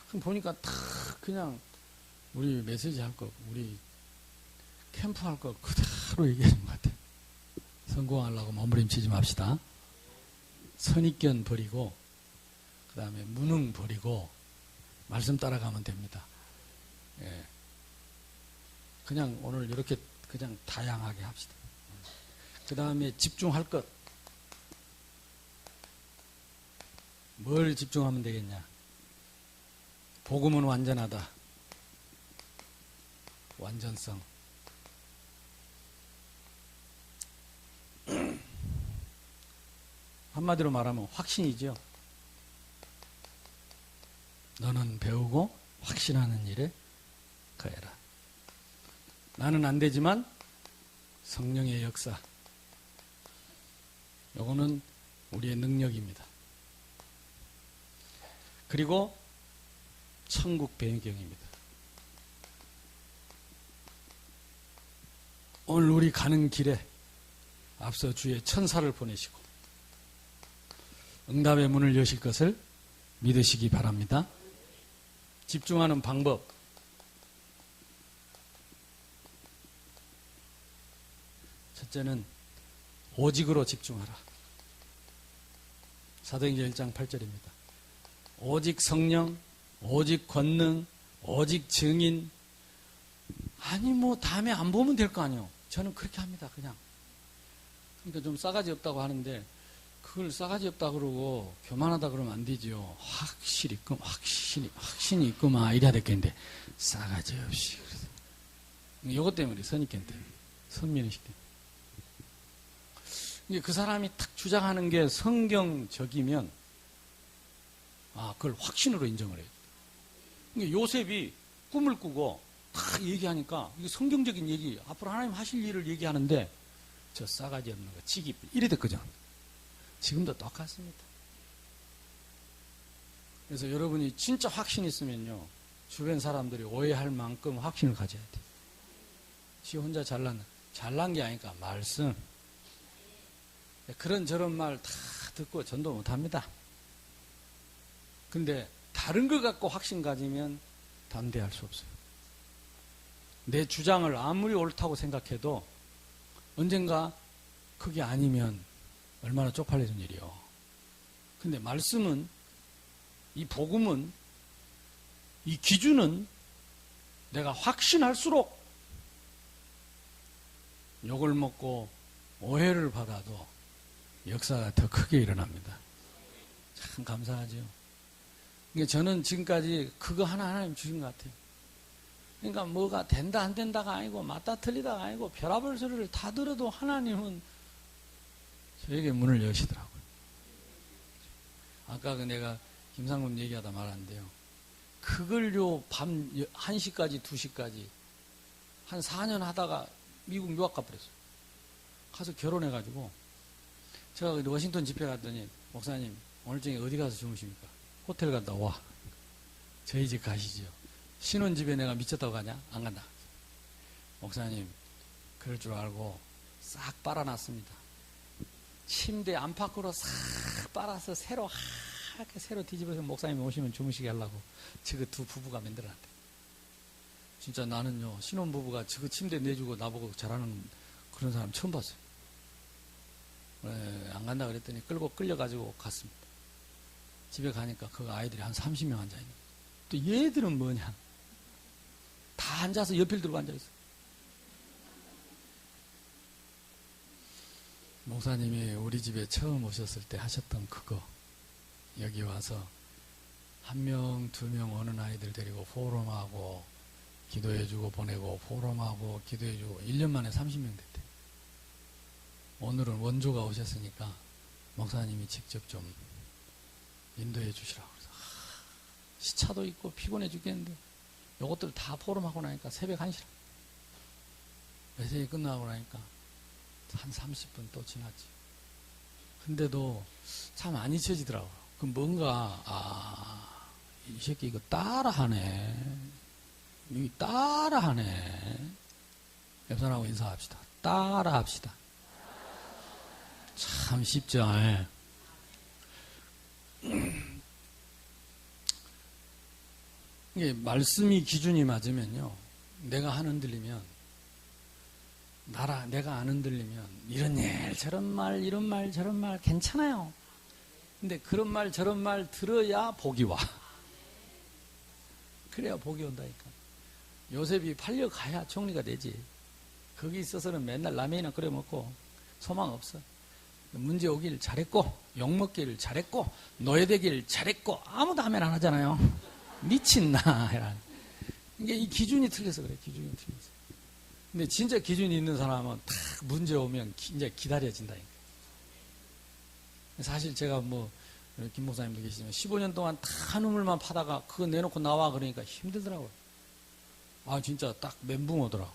그럼 보니까 다 그냥 우리 메시지 할 거, 우리 캠프 할 거 그대로 얘기하는 것 같아요. 성공하려고 몸부림치지 맙시다. 선입견 버리고, 그 다음에 무능 버리고, 말씀 따라가면 됩니다. 예. 그냥 오늘 이렇게 그냥 다양하게 합시다. 그 다음에 집중할 것. 뭘 집중하면 되겠냐? 복음은 완전하다. 완전성. 한마디로 말하면 확신이죠. 너는 배우고 확신하는 일에 거해라. 나는 안 되지만 성령의 역사. 요거는 우리의 능력입니다. 그리고 천국 배경입니다. 오늘 우리 가는 길에 앞서 주의 천사를 보내시고 응답의 문을 여실 것을 믿으시기 바랍니다. 집중하는 방법. 첫째는 오직으로 집중하라. 사도행전 1장 8절입니다. 오직 성령, 오직 권능, 오직 증인. 아니 뭐 다음에 안 보면 될 거 아니에요. 저는 그렇게 합니다. 그냥. 그러니까 좀 싸가지 없다고 하는데 그걸 싸가지 없다 그러고 교만하다 그러면 안 되죠. 확신이 있구만 이래야 됐겠는데 싸가지 없이. 이것 때문에 선입견 때문에 선민의식 때문에. 그 사람이 탁 주장하는 게 성경적이면 그걸 확신으로 인정을 해요. 요셉이 꿈을 꾸고 탁 얘기하니까 이게 성경적인 얘기, 앞으로 하나님 하실 일을 얘기하는데 저 싸가지 없는 거, 지기 이래 됐거든. 지금도 똑같습니다. 그래서 여러분이 진짜 확신 있으면요, 주변 사람들이 오해할 만큼 확신을 가져야 돼. 지 혼자 잘난 게 아니까 말씀. 그런 저런 말 다 듣고 전도 못합니다. 근데 다른 걸 갖고 확신 가지면 담대할 수 없어요. 내 주장을 아무리 옳다고 생각해도 언젠가 그게 아니면 얼마나 쪽팔려진 일이요. 근데 말씀은, 이 복음은, 이 기준은 내가 확신할수록 욕을 먹고 오해를 받아도 역사가 더 크게 일어납니다. 참 감사하죠. 그러니까 저는 지금까지 그거 하나님 주신 것 같아요. 그러니까 뭐가 된다 안 된다가 아니고 맞다 틀리다가 아니고 별의별 소리를 다 들어도 하나님은 저에게 문을 여시더라고요. 아까 내가 김상금 얘기하다 말았는데요. 그걸요 밤 1시까지 2시까지 한 4년 하다가 미국 유학 가버렸어요. 가서 결혼해가지고 제가 워싱턴 집회 갔더니 목사님 오늘 저녁에 어디 가서 주무십니까? 호텔 갔다 와. 저희 집 가시죠. 신혼집에 내가 미쳤다고 가냐? 안 간다. 목사님 그럴 줄 알고 싹 빨아놨습니다. 침대 안팎으로 싹 빨아서 새로 하얗게 새로 뒤집어서 목사님이 오시면 주무시게 하려고 지그 두 부부가 만들어놨대. 진짜 나는요 신혼부부가 지그 침대 내주고 나보고 잘하는 그런 사람 처음 봤어요. 안 간다 그랬더니 끌려가지고 갔습니다. 집에 가니까 그 아이들이 한 30명 앉아있는 거예요. 또 얘들은 뭐냐, 다 앉아서 옆을 들고 앉아있어요. 목사님이 우리 집에 처음 오셨을 때 하셨던 그거, 여기 와서 1명, 2명 오는 아이들 데리고 포럼하고 기도해주고 보내고 포럼하고 기도해주고 1년 만에 30명 됐대. 오늘은 원조가 오셨으니까 목사님이 직접 좀 인도해 주시라고. 그래서 시차도 있고 피곤해 죽겠는데 요것들 다 포럼하고 나니까 새벽 1시라. 메시지 끝나고 나니까 한 30분 또 지났지. 근데도 참 안 잊혀지더라고요. 그 뭔가 이 새끼 이거 따라하네. 이 따라하네. 옆 사람하고 인사합시다. 따라합시다. 참 쉽죠. 예. 이게 말씀이 기준이 맞으면요, 내가 안 흔들리면, 내가 안 흔들리면 이런 일 저런 말 이런 말 저런 말 괜찮아요. 근데 그런 말 저런 말 들어야 복이 와. 그래야 복이 온다니까. 요셉이 팔려가야 정리가 되지. 거기 있어서는 맨날 라면이나 끓여 먹고 소망 없어. 문제 오길 잘했고 욕먹기를 잘했고 노예되길 잘했고 아무도 하면 안 하잖아요. 미친나 해라. 이게 이 기준이 틀려서 그래. 기준이 틀려서. 근데 진짜 기준이 있는 사람은 딱 문제 오면 이제 기다려진다니까. 사실 제가 김 목사님도 계시지만 15년 동안 다 한우물만 파다가 그거 내놓고 나와 그러니까 힘들더라고요. 아 진짜 딱 멘붕 오더라고.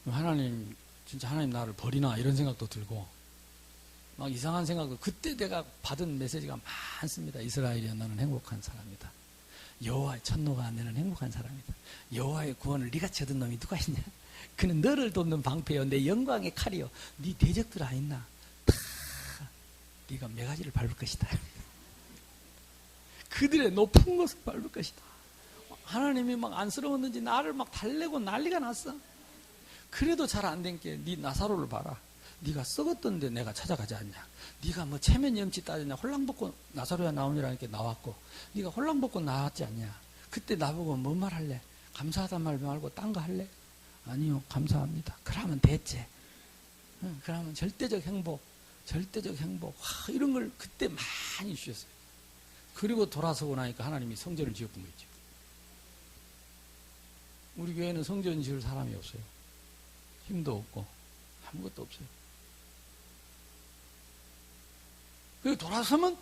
하나님 진짜 하나님 나를 버리나 이런 생각도 들고 막 이상한 생각도. 그때 내가 받은 메시지가 많습니다. 이스라엘이여 너는 행복한 사람이다. 여호와의 천노가 안 되는 행복한 사람이다. 여호와의 구원을 네같이 얻은 놈이 누가 있냐. 그는 너를 돕는 방패여 내 영광의 칼이여 네 대적들 안 있나. 다 네가 메가지를 밟을 것이다. 그들의 높은 곳을 밟을 것이다. 하나님이 막 안쓰러웠는지 나를 막 달래고 난리가 났어. 그래도 잘 안 된 게 네 나사로를 봐라. 네가 썩었던데 내가 찾아가지 않냐. 네가 뭐 체면 염치 따졌냐. 홀랑벗고 나사로야 나오니라는 게 나왔고 네가 홀랑벗고 나왔지 않냐. 그때 나보고 뭔 말 할래? 감사하단 말 말고 딴 거 할래? 아니요 감사합니다. 그러면 됐지. 그러면 절대적 행복 이런 걸 그때 많이 주셨어요. 그리고 돌아서고 나니까 하나님이 성전을 지어본 거 있죠. 우리 교회는 성전 지을 사람이 없어요. 힘도 없고 아무것도 없어요. 그리고 돌아서면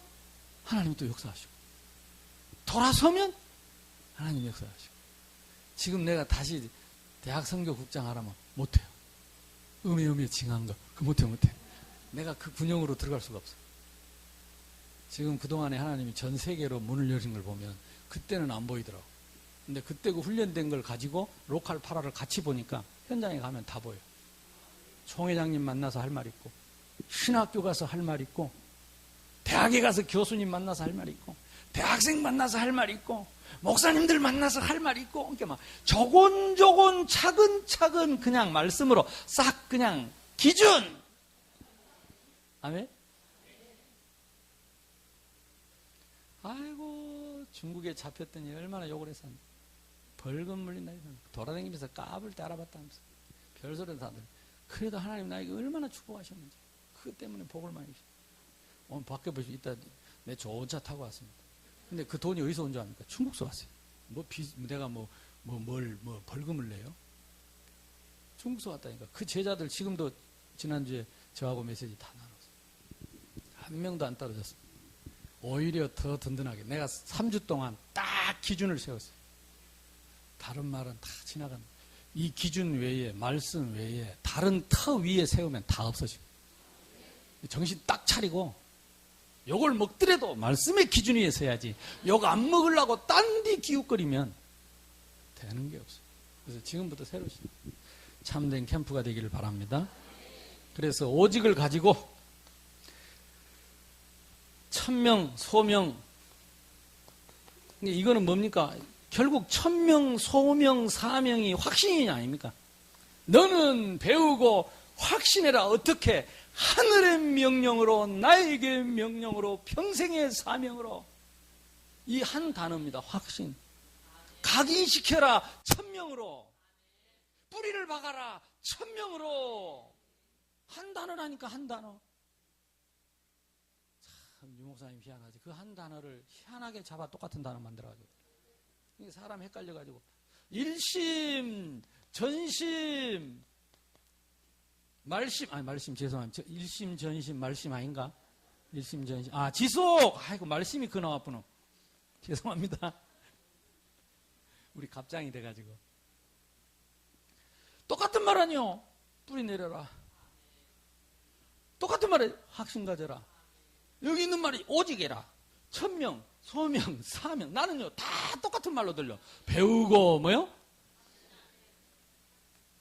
하나님이 또 역사하시고 돌아서면 하나님이 역사하시고. 지금 내가 다시 대학 선교국장 하라면 못해요. 음에 징한 거 그거 못해. 내가 그 군형으로 들어갈 수가 없어요. 지금 그동안에 하나님이 전 세계로 문을 여신 걸 보면 그때는 안 보이더라고. 근데 그때 그 훈련된 걸 가지고 로컬 파라를 같이 보니까 현장에 가면 다 보여. 총회장님 만나서 할 말 있고 신학교 가서 할 말 있고 대학에 가서 교수님 만나서 할 말 있고 대학생 만나서 할 말 있고 목사님들 만나서 할 말 있고 그러니까 막 조곤조곤 차근차근 그냥 말씀으로 싹 그냥 기준. 아멘? 아이고 중국에 잡혔더니 얼마나 욕을 했었는데 벌금 물린다. 돌아다니면서 까불 때 알아봤다면서 별소리도 다 들어. 그래도 하나님 나에게 얼마나 축복하셨는지 그것 때문에 복을 많이 주셨어요. 오늘 밖에 보시면 이따 내 좋은 차 타고 왔습니다. 근데 그 돈이 어디서 온 줄 압니까? 중국서 왔어요. 내가 벌금을 내요? 중국서 왔다니까. 그 제자들 지금도 지난주에 저하고 메시지 다 나눴어요. 한 명도 안 떨어졌습니다. 오히려 더 든든하게 내가 3주 동안 딱 기준을 세웠어요. 다른 말은 다 지나간다. 이 기준 외에 말씀 외에 다른 터 위에 세우면 다 없어지고 정신 딱 차리고 욕을 먹더라도 말씀의 기준 위에 서야지. 욕 안 먹으려고 딴 데 기웃거리면 되는 게 없어요. 그래서 지금부터 새로 참된 캠프가 되기를 바랍니다. 그래서 오직을 가지고 1000명, 소명. 이거는 뭡니까? 결국 1000명, 소명, 사명이 확신이 아닙니까? 너는 배우고 확신해라. 어떻게? 하늘의 명령으로, 나에게 명령으로, 평생의 사명으로. 이 한 단어입니다. 확신. 각인시켜라. 1000명으로. 뿌리를 박아라. 1000명으로. 한 단어라니까 한 단어. 참 유 목사님 희한하지. 그 한 단어를 희한하게 잡아 똑같은 단어 만들어가지고. 이게 사람 헷갈려가지고. 일심, 전심, 말심 죄송합니다. 일심, 전심, 말심 아닌가? 일심, 전심. 지속! 아이고, 말심이 그 나왔구나. 죄송합니다. 우리 갑장이 돼가지고. 똑같은 말 아니요. 뿌리 내려라. 똑같은 말에 확신 가져라. 여기 있는 말이 오직해라. 천명, 소명, 사명. 나는요, 다 똑같은 말로 들려. 배우고, 뭐요?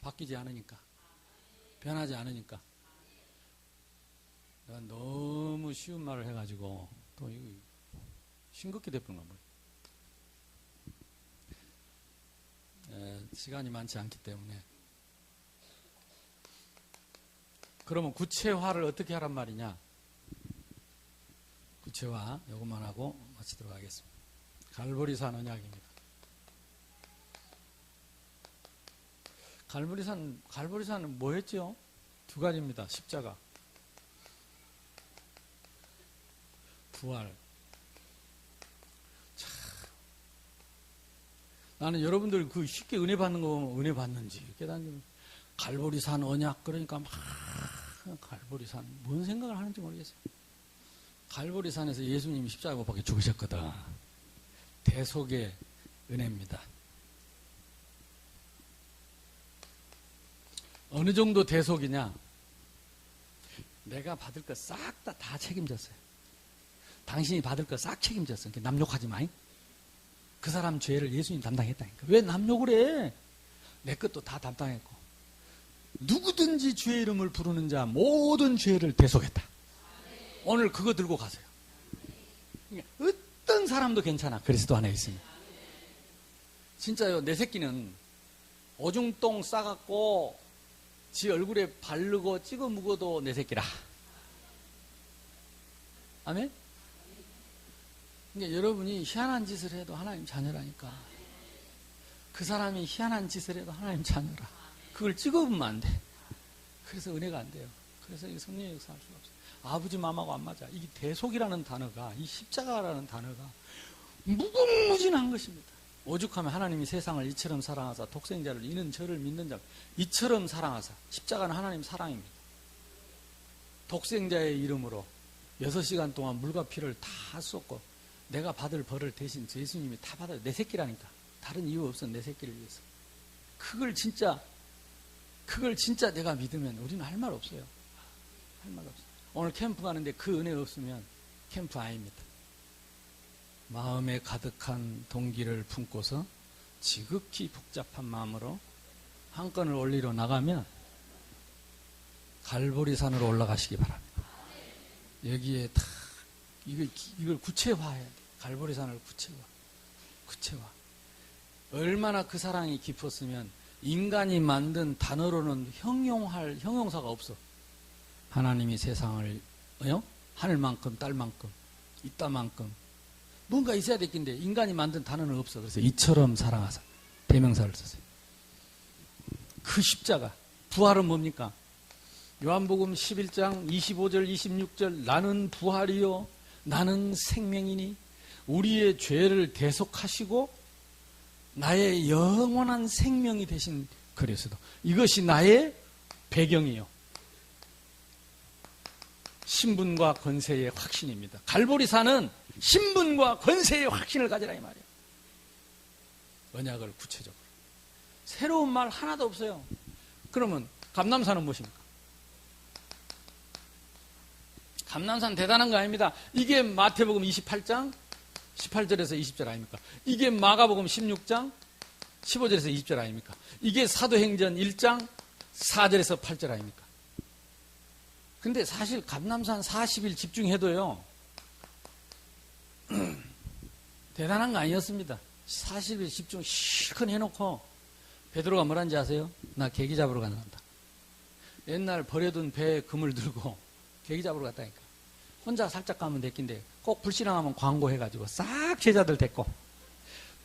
바뀌지 않으니까. 변하지 않으니까. 내가 너무 쉬운 말을 해가지고, 또 이거 싱겁게 됐구나. 시간이 많지 않기 때문에. 그러면 구체화를 어떻게 하란 말이냐? 구체화, 이것만 하고 마치도록 하겠습니다. 갈보리산 언약입니다. 갈보리산은 뭐 했죠? 두 가지입니다. 십자가. 부활. 참. 나는 여러분들 그 쉽게 은혜 받는 거 보면 은혜 받는지 깨닫는 갈보리산 언약 그러니까 막 갈보리산 뭔 생각을 하는지 모르겠어요. 갈보리산에서 예수님이 십자가 못 박혀 죽으셨거든. 대속의 은혜입니다. 어느 정도 대속이냐? 내가 받을 거 싹 다 책임졌어요. 당신이 받을 거 싹 책임졌어. 남 욕하지 마잉. 그 사람 죄를 예수님 담당했다니까. 왜 남 욕을 해? 내 것도 다 담당했고. 누구든지 주의 이름을 부르는 자 모든 죄를 대속했다. 오늘 그거 들고 가세요. 어떤 사람도 괜찮아. 그리스도 안에 있으면. 진짜요. 내 새끼는 오줌똥 싸갖고 지 얼굴에 바르고 찍어 묵어도 내 새끼라. 아멘? 그러니까 여러분이 희한한 짓을 해도 하나님 자녀라니까. 그 사람이 희한한 짓을 해도 하나님 자녀라. 그걸 찍어보면 안 돼. 그래서 은혜가 안 돼요. 그래서 이 성령의 역사할 수가 없어요. 아버지 마음하고 안 맞아. 이 대속이라는 단어가, 이 십자가라는 단어가 무궁무진한 것입니다. 오죽하면 하나님이 세상을 이처럼 사랑하사 독생자를 이는 저를 믿는 자 이처럼 사랑하사. 십자가는 하나님 사랑입니다. 독생자의 이름으로 6시간 동안 물과 피를 다 쏟고 내가 받을 벌을 대신 예수님이 다 받아요. 내 새끼라니까. 다른 이유 없어. 내 새끼를 위해서. 그걸 진짜 내가 믿으면 우리는 할 말 없어요. 할 말 없어요. 오늘 캠프 가는데 그 은혜 없으면 캠프 아닙니다. 마음에 가득한 동기를 품고서 지극히 복잡한 마음으로 한 건을 올리러 나가면 갈보리산으로 올라가시기 바랍니다. 여기에 다 이걸 구체화해야 돼. 갈보리산을 구체화. 얼마나 그 사랑이 깊었으면 인간이 만든 단어로는 형용할 형용사가 없어. 하나님이 세상을 하늘만큼 딸만큼 이따만큼 뭔가 있어야 됐긴데 인간이 만든 단어는 없어. 그래서 이처럼 사랑하사 대명사를 썼어요. 그 십자가 부활은 뭡니까? 요한복음 11장 25절 26절 나는 부활이요 나는 생명이니 우리의 죄를 대속하시고 나의 영원한 생명이 되신 그리스도. 이것이 나의 배경이요. 신분과 권세의 확신입니다. 갈보리산은 신분과 권세의 확신을 가지라 이 말이에요. 언약을 구체적으로. 새로운 말 하나도 없어요. 그러면 감람산은 무엇입니까? 감람산 대단한 거 아닙니다. 이게 마태복음 28장 18절에서 20절 아닙니까? 이게 마가복음 16장 15절에서 20절 아닙니까? 이게 사도행전 1장 4절에서 8절 아닙니까? 근데 사실 감람산 40일 집중해도요 대단한 거 아니었습니다. 40일 집중 실컷 해놓고 베드로가 뭐라는지 아세요? 나 계기 잡으러 간다. 옛날 버려둔 배에 금을 들고 계기 잡으러 갔다니까. 혼자 살짝 가면 됐긴데 꼭 불신앙하면 광고해가지고 싹 제자들 데리고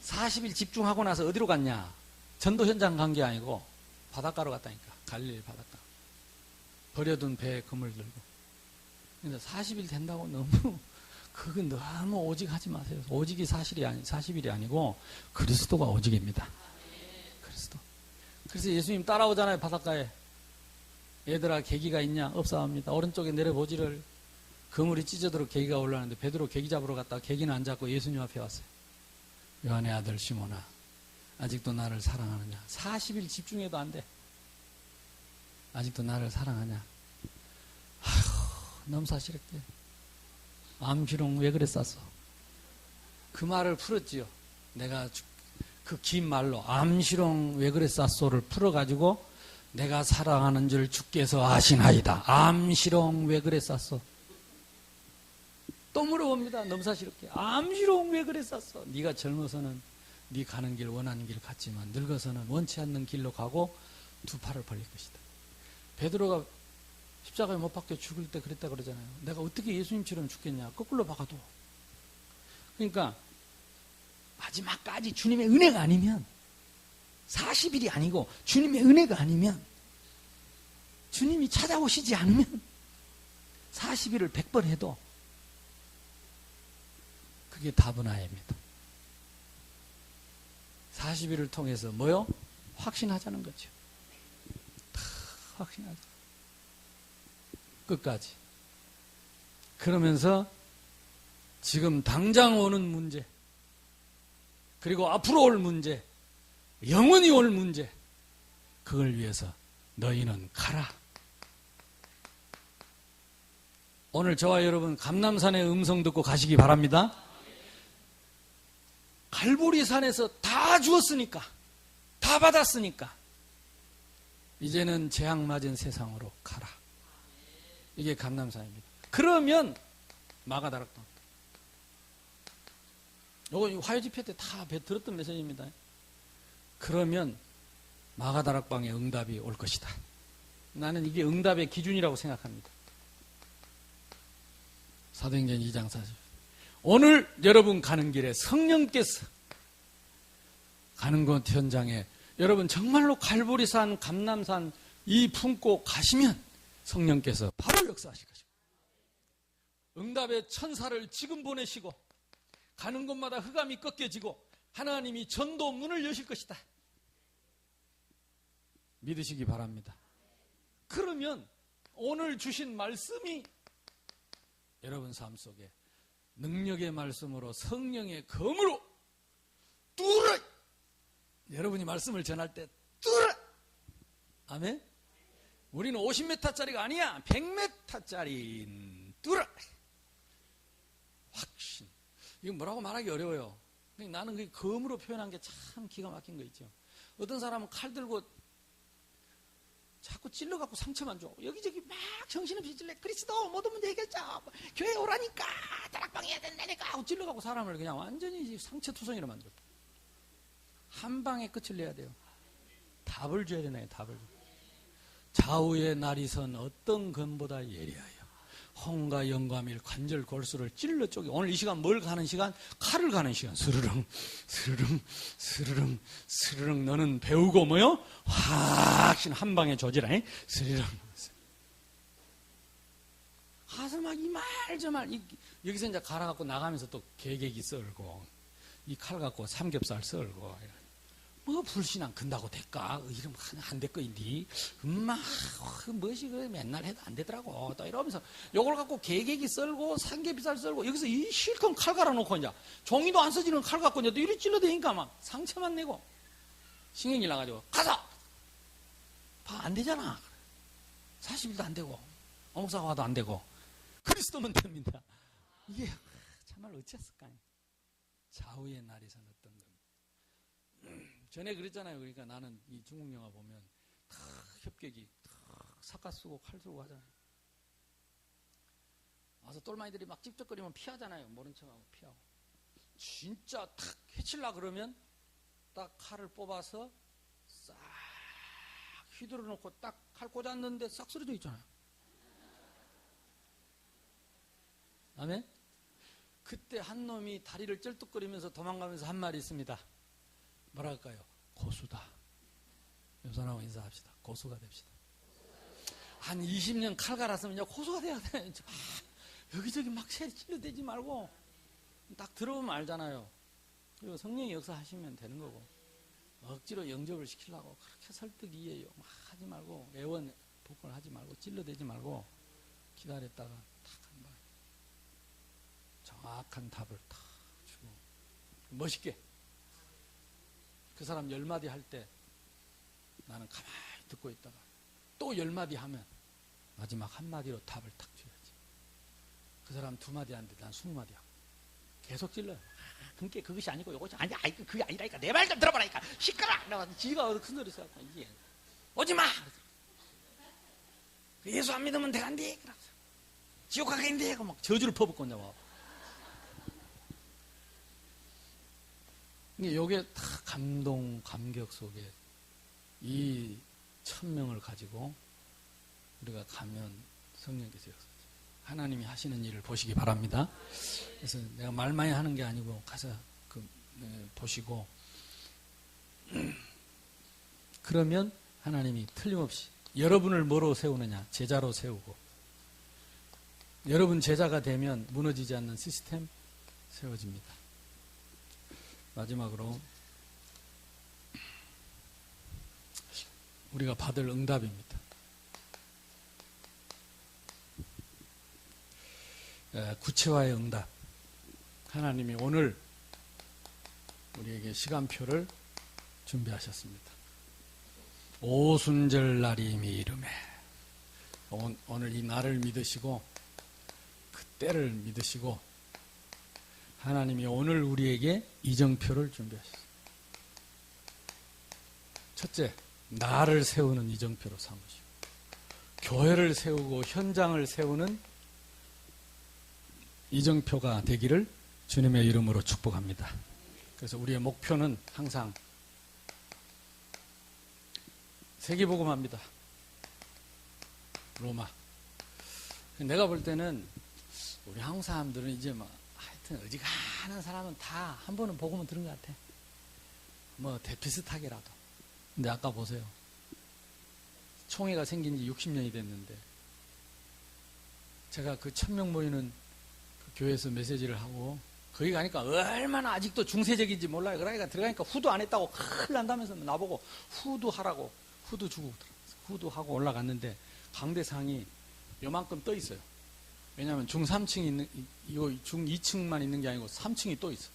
40일 집중하고 나서 어디로 갔냐? 전도 현장 간 게 아니고 바닷가로 갔다니까. 갈릴리 바닷가. 버려둔 배에 금을 들고. 그래서 40일 된다고 그건 너무 오직 하지 마세요. 오직이 40일이 아니고 그리스도가 오직입니다. 그리스도. 그래서 예수님 따라오잖아요, 바닷가에. 얘들아, 계기가 있냐? 없사옵니다. 오른쪽에 내려보지를. 그물이 찢어도록 계기가 올라왔는데 베드로 계기 잡으러 갔다가 계기는 안 잡고 예수님 앞에 왔어요. 요한의 아들 시몬아, 아직도 나를 사랑하느냐? 40일 집중해도 안 돼. 아직도 나를 사랑하냐? 아휴, 너무 사실했대. 암시롱 왜 그랬었어? 그 말을 풀었지요. 내가 그 긴 말로 암시롱 왜 그래 쌌소를 풀어가지고 내가 사랑하는 줄 주께서 아시나이다. 암시롱 왜 그래 쌌소. 또 물어봅니다. 넘사시럽게. 암시롱 왜 그래 쌌소. 네가 젊어서는 네 가는 길 원하는 길 갔지만 늙어서는 원치 않는 길로 가고 두 팔을 벌릴 것이다. 베드로가 십자가에 못 박혀 죽을 때 그랬다 그러잖아요. 내가 어떻게 예수님처럼 죽겠냐. 거꾸로 박아도. 그러니까 마지막까지 주님의 은혜가 아니면 40일이 아니고 주님의 은혜가 아니면 주님이 찾아오시지 않으면 40일을 100번 해도 그게 다분화입니다. 40일을 통해서 뭐요? 확신하자는 거죠. 확신하자. 끝까지. 그러면서 지금 당장 오는 문제, 그리고 앞으로 올 문제, 영원히 올 문제, 그걸 위해서 너희는 가라. 오늘 저와 여러분 감람산의 음성 듣고 가시기 바랍니다. 갈보리산에서 다 주었으니까, 다 받았으니까 이제는 재앙 맞은 세상으로 가라. 이게 감람산입니다. 그러면 마가다락방, 이거 화요 집회 때 다 들었던 메시지입니다. 그러면 마가다락방에 응답이 올 것이다. 나는 이게 응답의 기준이라고 생각합니다. 사도행전 2장 40. 오늘 여러분 가는 길에 성령께서 가는 곳 현장에 여러분 정말로 갈보리산, 감람산 이 품고 가시면 성령께서 바로 역사하실 것이고 응답의 천사를 지금 보내시고 가는 곳마다 흑암이 꺾여지고 하나님이 전도 문을 여실 것이다. 믿으시기 바랍니다. 그러면 오늘 주신 말씀이 여러분 삶 속에 능력의 말씀으로 성령의 검으로 뚫어. 여러분이 말씀을 전할 때 뚫어. 아멘. 우리는 50m짜리가 아니야. 100m짜리 뚫어. 확신. 이거 뭐라고 말하기 어려워요. 나는 그 검으로 표현한 게 참 기가 막힌 거 있죠. 어떤 사람은 칼 들고 자꾸 찔러갖고 상처만 줘. 여기저기 막 정신없이 찔러. 그리스도 모든 문제 해결자. 교회 오라니까. 다락방 해야 된다니까. 하고 찔러갖고 사람을 그냥 완전히 상처투성이로 만들어. 한 방에 끝을 내야 돼요. 답을 줘야 되나요? 답을. 좌우의 날이 선 어떤 검보다 예리하여 홍과 영과밀 관절 골수를 찔러 쪼개. 오늘 이 시간 뭘 가는 시간? 칼을 가는 시간. 스르릉 스르릉 스르릉 스르릉. 너는 배우고 뭐요? 확신 한 방에 조지라. 스르릉. 가서 막 이 말 저 말 여기서 이제 갈아갖고 나가면서 또 개개기 썰고 이 칼 갖고 삼겹살 썰고. 뭐 불신앙 근다고 될까? 이러면 안 될 거인디. 뭐시 그 맨날 해도 안 되더라고. 또 이러면서 요걸 갖고 개개기 썰고 삼겹살 썰고 여기서 이 실컷 칼 갈아놓고 이제 종이도 안 써지는 칼 갖고 이제 또 이리 찔러대니까 막 상처만 내고 신경질 나가지고 가서 봐 안 되잖아. 40일도 안 되고 어묵사과도 안 되고 그리스도면 됩니다. 이게 정말 어찌했을까요? 좌우의 날이 선 어떤 겁니다. 전에 그랬잖아요. 그러니까 나는 이 중국 영화 보면 탁 협객이 탁 삿갓 쓰고 칼 쓰고 하잖아요. 와서 똘마이들이 막 찝쩍거리면 피하잖아요. 모른 척하고 피하고. 진짜 탁 해칠라 그러면 딱 칼을 뽑아서 싹 휘두르 놓고 딱 칼 꽂았는데 싹 쓰러져 있잖아요. 아멘? 그때 한 놈이 다리를 쩔뚝거리면서 도망가면서 한 말이 있습니다. 뭐라 할까요? 고수다. 옆 사람하고 인사합시다. 고수가 됩시다. 한 20년 칼 갈았으면 고수가 돼야 돼. 여기저기 막 찔러대지 말고 딱 들어보면 알잖아요. 그리고 성령이 역사하시면 되는 거고 억지로 영접을 시키려고 그렇게 설득이에요. 막 하지 말고 애원 복권을 하지 말고 찔러대지 말고 기다렸다가 탁 한 번 정확한 답을 탁 주고 멋있게 그 사람 10마디 할 때 나는 가만히 듣고 있다가 또 10마디 하면 마지막 한마디로 답을 탁 줘야지. 그 사람 2마디 하는데 난 20마디 하고 계속 찔러요. 그게 그것이 아니고 요것이 아니야. 그게 아니라니까. 내 말 좀 들어보라니까. 시끄러. 그래가지고 지가 큰 소리 써서 이게 오지 마. 예수 안 믿으면 대간디. 지옥 가겠는데. 막 저주를 퍼붓고 이제 막. 이게 다 감동, 감격 속에 이 천명을 가지고 우리가 가면 성령께서 역사하죠. 하나님이 하시는 일을 보시기 바랍니다. 그래서 내가 말 많이 하는 게 아니고 가서 보시고 그러면 하나님이 틀림없이 여러분을 뭐로 세우느냐? 제자로 세우고 여러분 제자가 되면 무너지지 않는 시스템 세워집니다. 마지막으로 우리가 받을 응답입니다. 구체화의 응답. 하나님이 오늘 우리에게 시간표를 준비하셨습니다. 오순절 날임이 이름에 오늘 이 날을 믿으시고 그 때를 믿으시고 하나님이 오늘 우리에게 이정표를 준비하셨습니다. 첫째, 나를 세우는 이정표로 삼으시고 교회를 세우고 현장을 세우는 이정표가 되기를 주님의 이름으로 축복합니다. 그래서 우리의 목표는 항상 세계복음합니다. 로마. 내가 볼 때는 우리 한국 사람들은 이제 막 하여튼 어지간한 사람은 다 한 번은 복음은 들은 것 같아. 뭐 비슷하게라도. 근데 아까 보세요. 총회가 생긴 지 60년이 됐는데 제가 그 1000명 모이는 그 교회에서 메시지를 하고 거기 가니까 얼마나 아직도 중세적인지 몰라요. 그러니까 들어가니까 후도 안 했다고 큰일 난다면서 나보고 후도 하라고 후도 주고 후도 하고 올라갔는데 강대상이 요만큼 떠 있어요. 왜냐하면 중 3층이 있는 이거 중 2층만 있는 게 아니고 3층이 또 있어.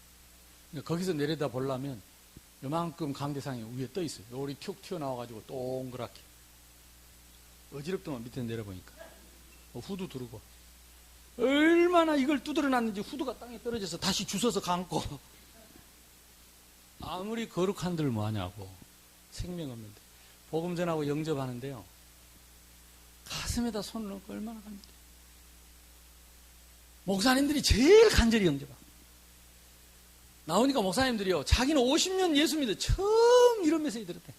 그러니까 거기서 내려다 보려면 요만큼 강대상이 위에 떠 있어요. 요리 툭 튀어나와가지고 동그랗게 어지럽더만 밑에 내려보니까 후도 두르고 얼마나 이걸 두드려놨는지 후드가 땅에 떨어져서 다시 주워서 감고 아무리 거룩한들 뭐하냐고. 생명 없는데 복음 전하고 영접하는데요 가슴에다 손을 넣고 얼마나 갑니다. 목사님들이 제일 간절히 영접하고 나오니까 목사님들이요 자기는 50년 예수 믿어 처음 이런 메시지 들었대.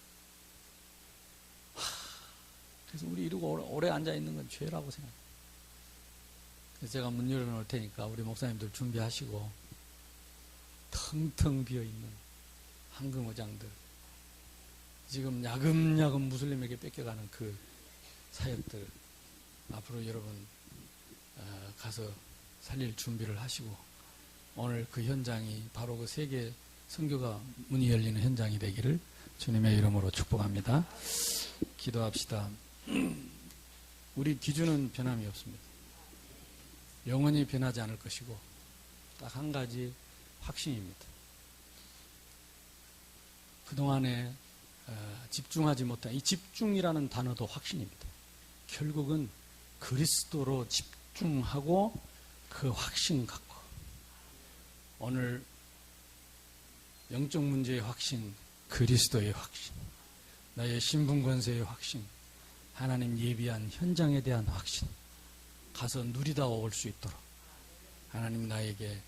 그래서 우리 이러고 오래 앉아있는 건 죄라고 생각해요. 그래서 제가 문 열어놓을 테니까 우리 목사님들 준비하시고 텅텅 비어있는 황금의장들 지금 야금야금 무슬림에게 뺏겨가는 그 사역들 앞으로 여러분 가서 살릴 준비를 하시고 오늘 그 현장이 바로 그 세계 선교가 문이 열리는 현장이 되기를 주님의 이름으로 축복합니다. 기도합시다. 우리 기준은 변함이 없습니다. 영원히 변하지 않을 것이고 딱 한 가지 확신입니다. 그동안에 집중하지 못한 이 집중이라는 단어도 확신입니다. 결국은 그리스도로 집중하고 그 확신 갖고 오늘 영적 문제의 확신, 그리스도의 확신, 나의 신분 권세의 확신, 하나님 예비한 현장에 대한 확신 가서 누리다 올 수 있도록 하나님 나에게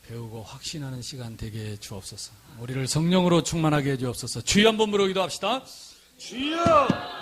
배우고 확신하는 시간 되게 해 주옵소서. 우리를 성령으로 충만하게 해 주옵소서. 주여 한번 부르기도 합시다. 주여!